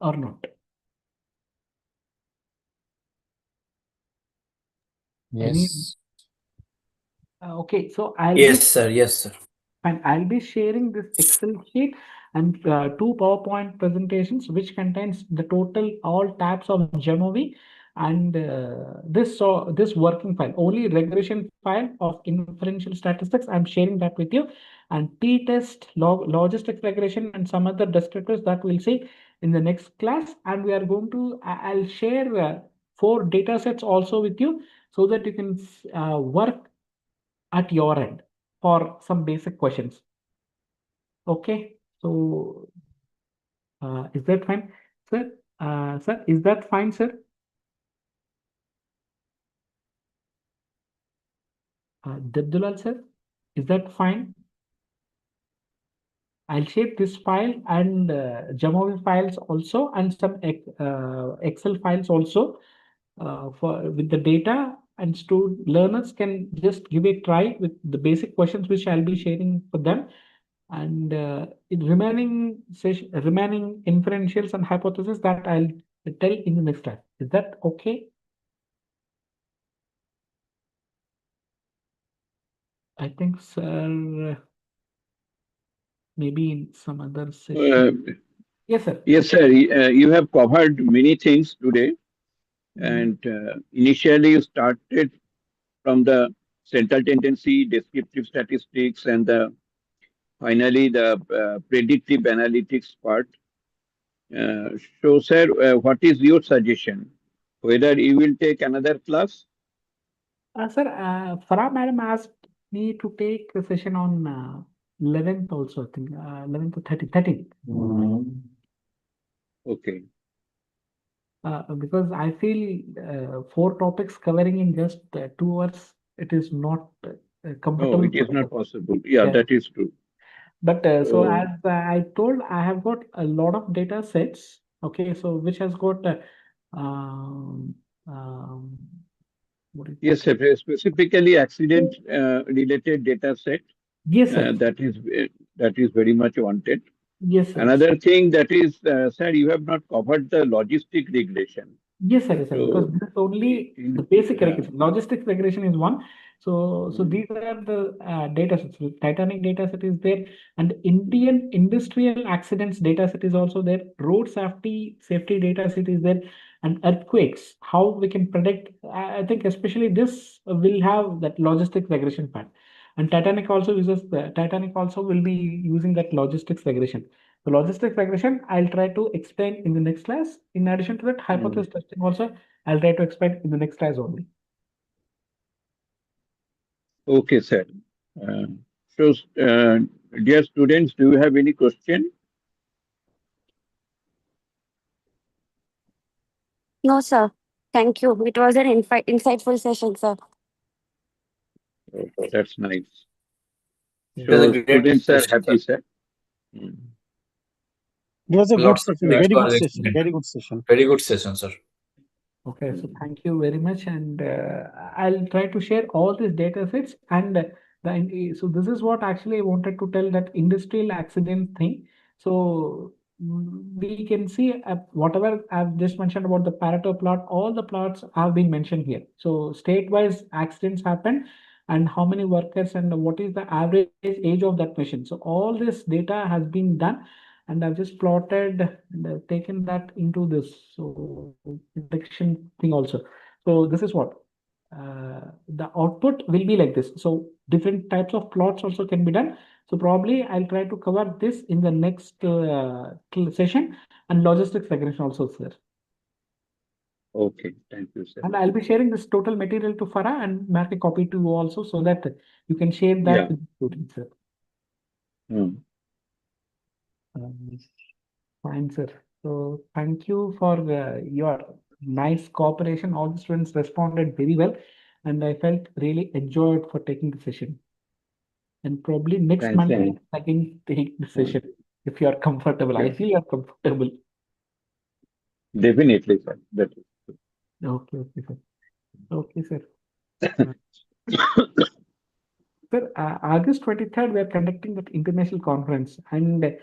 or not? Yes. Okay, so I'll Yes, be sir. Yes, sir. and I'll be sharing this Excel sheet and 2 PowerPoint presentations, which contains the total all tabs of Jamovi and this working file, only regression file of inferential statistics. I'm sharing that with you, and t-test, logistics regression, and some other descriptors that we'll see in the next class. And we are going to I'll share 4 data sets also with you so that you can work at your end for some basic questions. Okay, so is that fine, sir? Sir, is that fine, sir? Debdulal, sir, is that fine? I'll share this file and Jamovi files also, and some Excel files also for with the data, and learners can just give a try with the basic questions which I'll be sharing for them. And in remaining inferentials and hypotheses that I'll tell in the next class. Is that okay? I think, sir, maybe in some other session. Yes, sir. Yes, sir. You have covered many things today. And initially, you started from the central tendency, descriptive statistics, and finally the predictive analytics part. So, sir, what is your suggestion? Whether you will take another class? Sir, Farah madam asked me to take a session on 11th also, I think, 11th to 13th. Okay. Because I feel 4 topics covering in just 2 hours, it is not No, comfortable it is for not that. possible. Yeah, Yeah. that is true. But so So as I told, I have got a lot of data sets. Okay, so which has got um, um, what do you yes, put it? specifically accident related data set Yes, sir. that is very much wanted. Yes, sir. Another thing that is, sir, you have not covered the logistic regression. Yes, sir, because So, this is only the in, basic uh, regulation. Logistics regulation is one. So mm, these are the data sets. So Titanic data set is there, and Indian industrial accidents data set is also there. Road safety data set is there, and earthquakes. How we can predict? I think especially this will have that logistics regression part. And Titanic also will be using that logistics regression. The logistics regression, I'll try to explain in the next class. In addition to that, mm. hypothesis testing also, I'll try to explain in the next class only. Okay, sir. Uh, so, dear students, do you have any question? No, sir. Thank you. It was an insightful session, sir. Oh, that's nice. Yeah. It was a So, great students are session, happy, sir. sir. Mm. It was a good Lots of session. Sure. things Very were good session. explained. Very good session. Very good session, sir. Okay, so thank you very much, and I'll try to share all these data sets. And so this is what actually I wanted to tell, that industrial accident thing. So we can see whatever I've just mentioned about the Pareto plot. All the plots have been mentioned here. So state-wise accidents happen, and how many workers, and what is the average age of that machine. So all this data has been done, and I've just plotted and I've taken that into this so prediction thing also. So this is what the output will be like this. So different types of plots also can be done. So probably I'll try to cover this in the next session, and logistics regression also, sir. Okay, thank you, sir. And I'll be sharing this total material to Farah and make a copy to you also, so that you can share that Yeah. with the students, sir. Mm. Um, Fine, sir. So thank you for your nice cooperation. All the students responded very well, and I felt really enjoyed for taking the session. And probably next Thanks, Monday sir. I can take the Mm. session if you are comfortable. I Sure. feel you are comfortable. Definitely, sir. That is Okay, sir. Okay, sir. true. Sir, August 23rd, we are conducting that international conference, and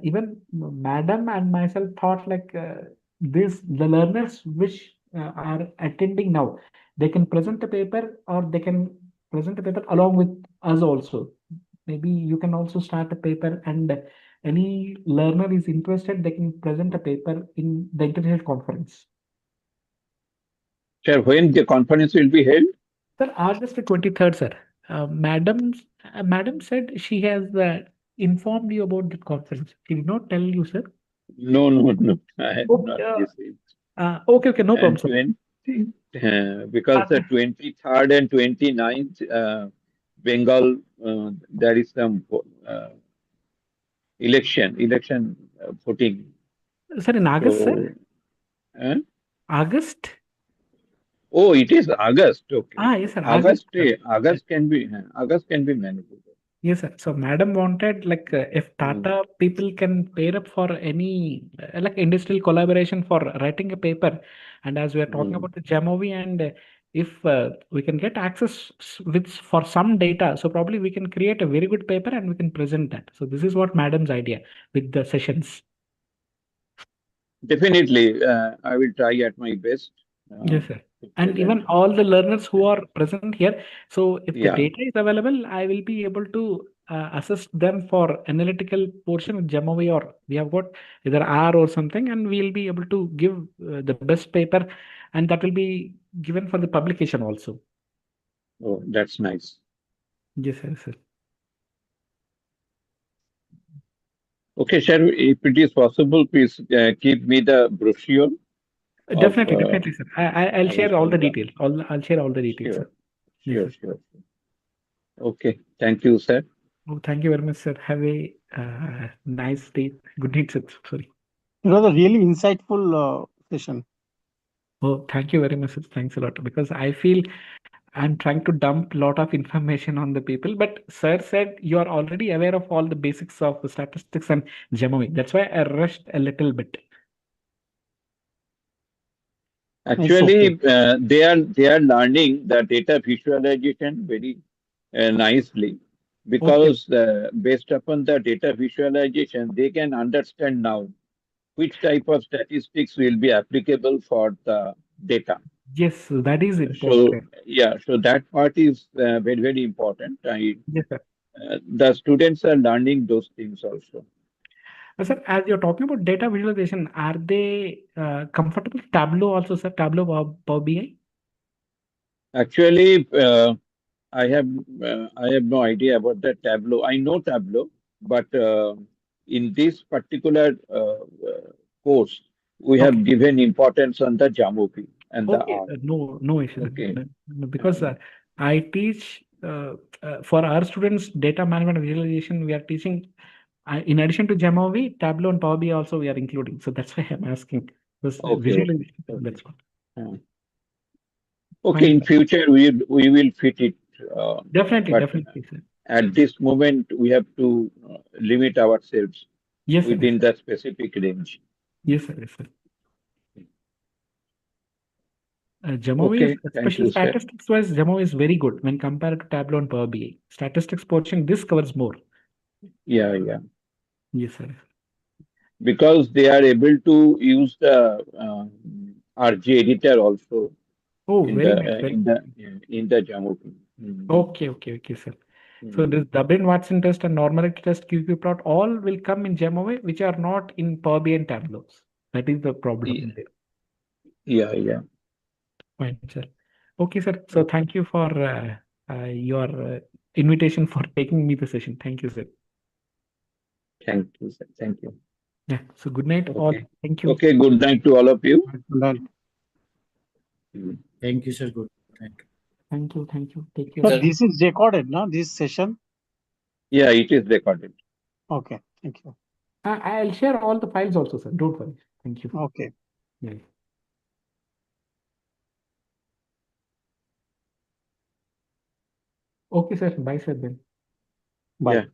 even Madam and myself thought like the learners which are attending now, they can present a paper, or they can present a paper along with us also. Maybe you can also start a paper, and any learner is interested, they can present a paper in the international conference. Sir, when the conference will be held? Sir, August 23rd, sir. Madam said she has informed you about the conference. She did not tell you, sir. No, no, no. I have Okay, not received. okay, no problem, And sir. 20, because Uh, the 23rd and 29th, Bengal, there is some election voting. sir, in August, sir? So, uh, August? oh, it is August. Okay. Yes, sir, August, sir. Yes, August can be manageable. yes, sir. So, madam wanted like if Mm, Tata people can pair up for any like industrial collaboration for writing a paper, and as we are talking mm. about the Jamovi, and if we can get access with for some data, so probably we can create a very good paper and we can present that. So this is what madam's idea with the sessions. Definitely, I will try at my best Yes, sir. to And present. even all the learners who are present here. So if the Yeah. data is available, I will be able to assist them for analytical portion with Jamovi, or we have got either R or something, and we'll be able to give the best paper, and that will be given for the publication also. Oh, that's nice. Yes, sir. Okay, sir, if it is possible, please give me the brochure of Definitely, sir. I'll our share all the program. details. I'll share all the details, Sure, sir. Yes, sir. sure. Okay, thank you, sir. Oh, thank you very much, sir. Have a nice day. Good night, sir. Sorry. It was a really insightful session. Oh, thank you very much, sir. Thanks a lot. Because I feel I'm trying to dump a lot of information on the people, but sir said you are already aware of all the basics of the statistics and geometry. That's why I rushed a little bit. Actually, they are learning the data visualization very nicely Okay. because based upon the data visualization, they can understand now which type of statistics will be applicable for the data. Yes, that is So important. yeah, so that part is very important. Yes, sir. The students are learning those things also. Sir, as you're talking about data visualization, are they comfortable? Tableau also, sir. Tableau, Power BI. Actually, I have no idea about the Tableau. I know Tableau, but in this particular course, we Okay. have given importance on the geometry and the Okay. art. No issue. Okay. No, because I teach for our students data management and visualization. We are teaching in addition to Jamovi, Tableau and Power BI also we are including. So that's why I'm asking. Because Okay. visualization, Okay. that's what. Uh, okay. Fine, In sir. future, we will fit it. But Definitely, sir. at this moment, we have to limit ourselves Yes, sir. within the specific range. Yes, sir. Yes, sir. Jamovi is, Okay. Thank especially you, sir. statistics wise, Jamovi is very good when compared to Tableau and Power BI. Statistics portion, this covers more. Yeah, yeah. Yes, sir. Because they are able to use the RG editor also Oh, very nice. Very in the geometry. okay, sir. So this Dublin Watson test and normality test, QQ plot, all will come in Jamovi, which are not in Power BI and Tableaus. That is the problem there. Yeah, yeah. Fine, sir. Okay, sir. So Okay. thank you for your invitation for taking me the session. Thank you, sir. Thank you, sir. Thank you. Yeah. So good night, all. Okay. Thank you. Okay. Good night to all of you. Mm. Thank you, sir. Good night. Thank you. Take care. But Sir. this is recorded, no? This session. Yeah, it is recorded. Okay. Thank you. I'll share all the files also, sir. Don't worry. Thank you. Okay. Yeah. Okay, sir. Bye, sir. Then. Bye. Yeah.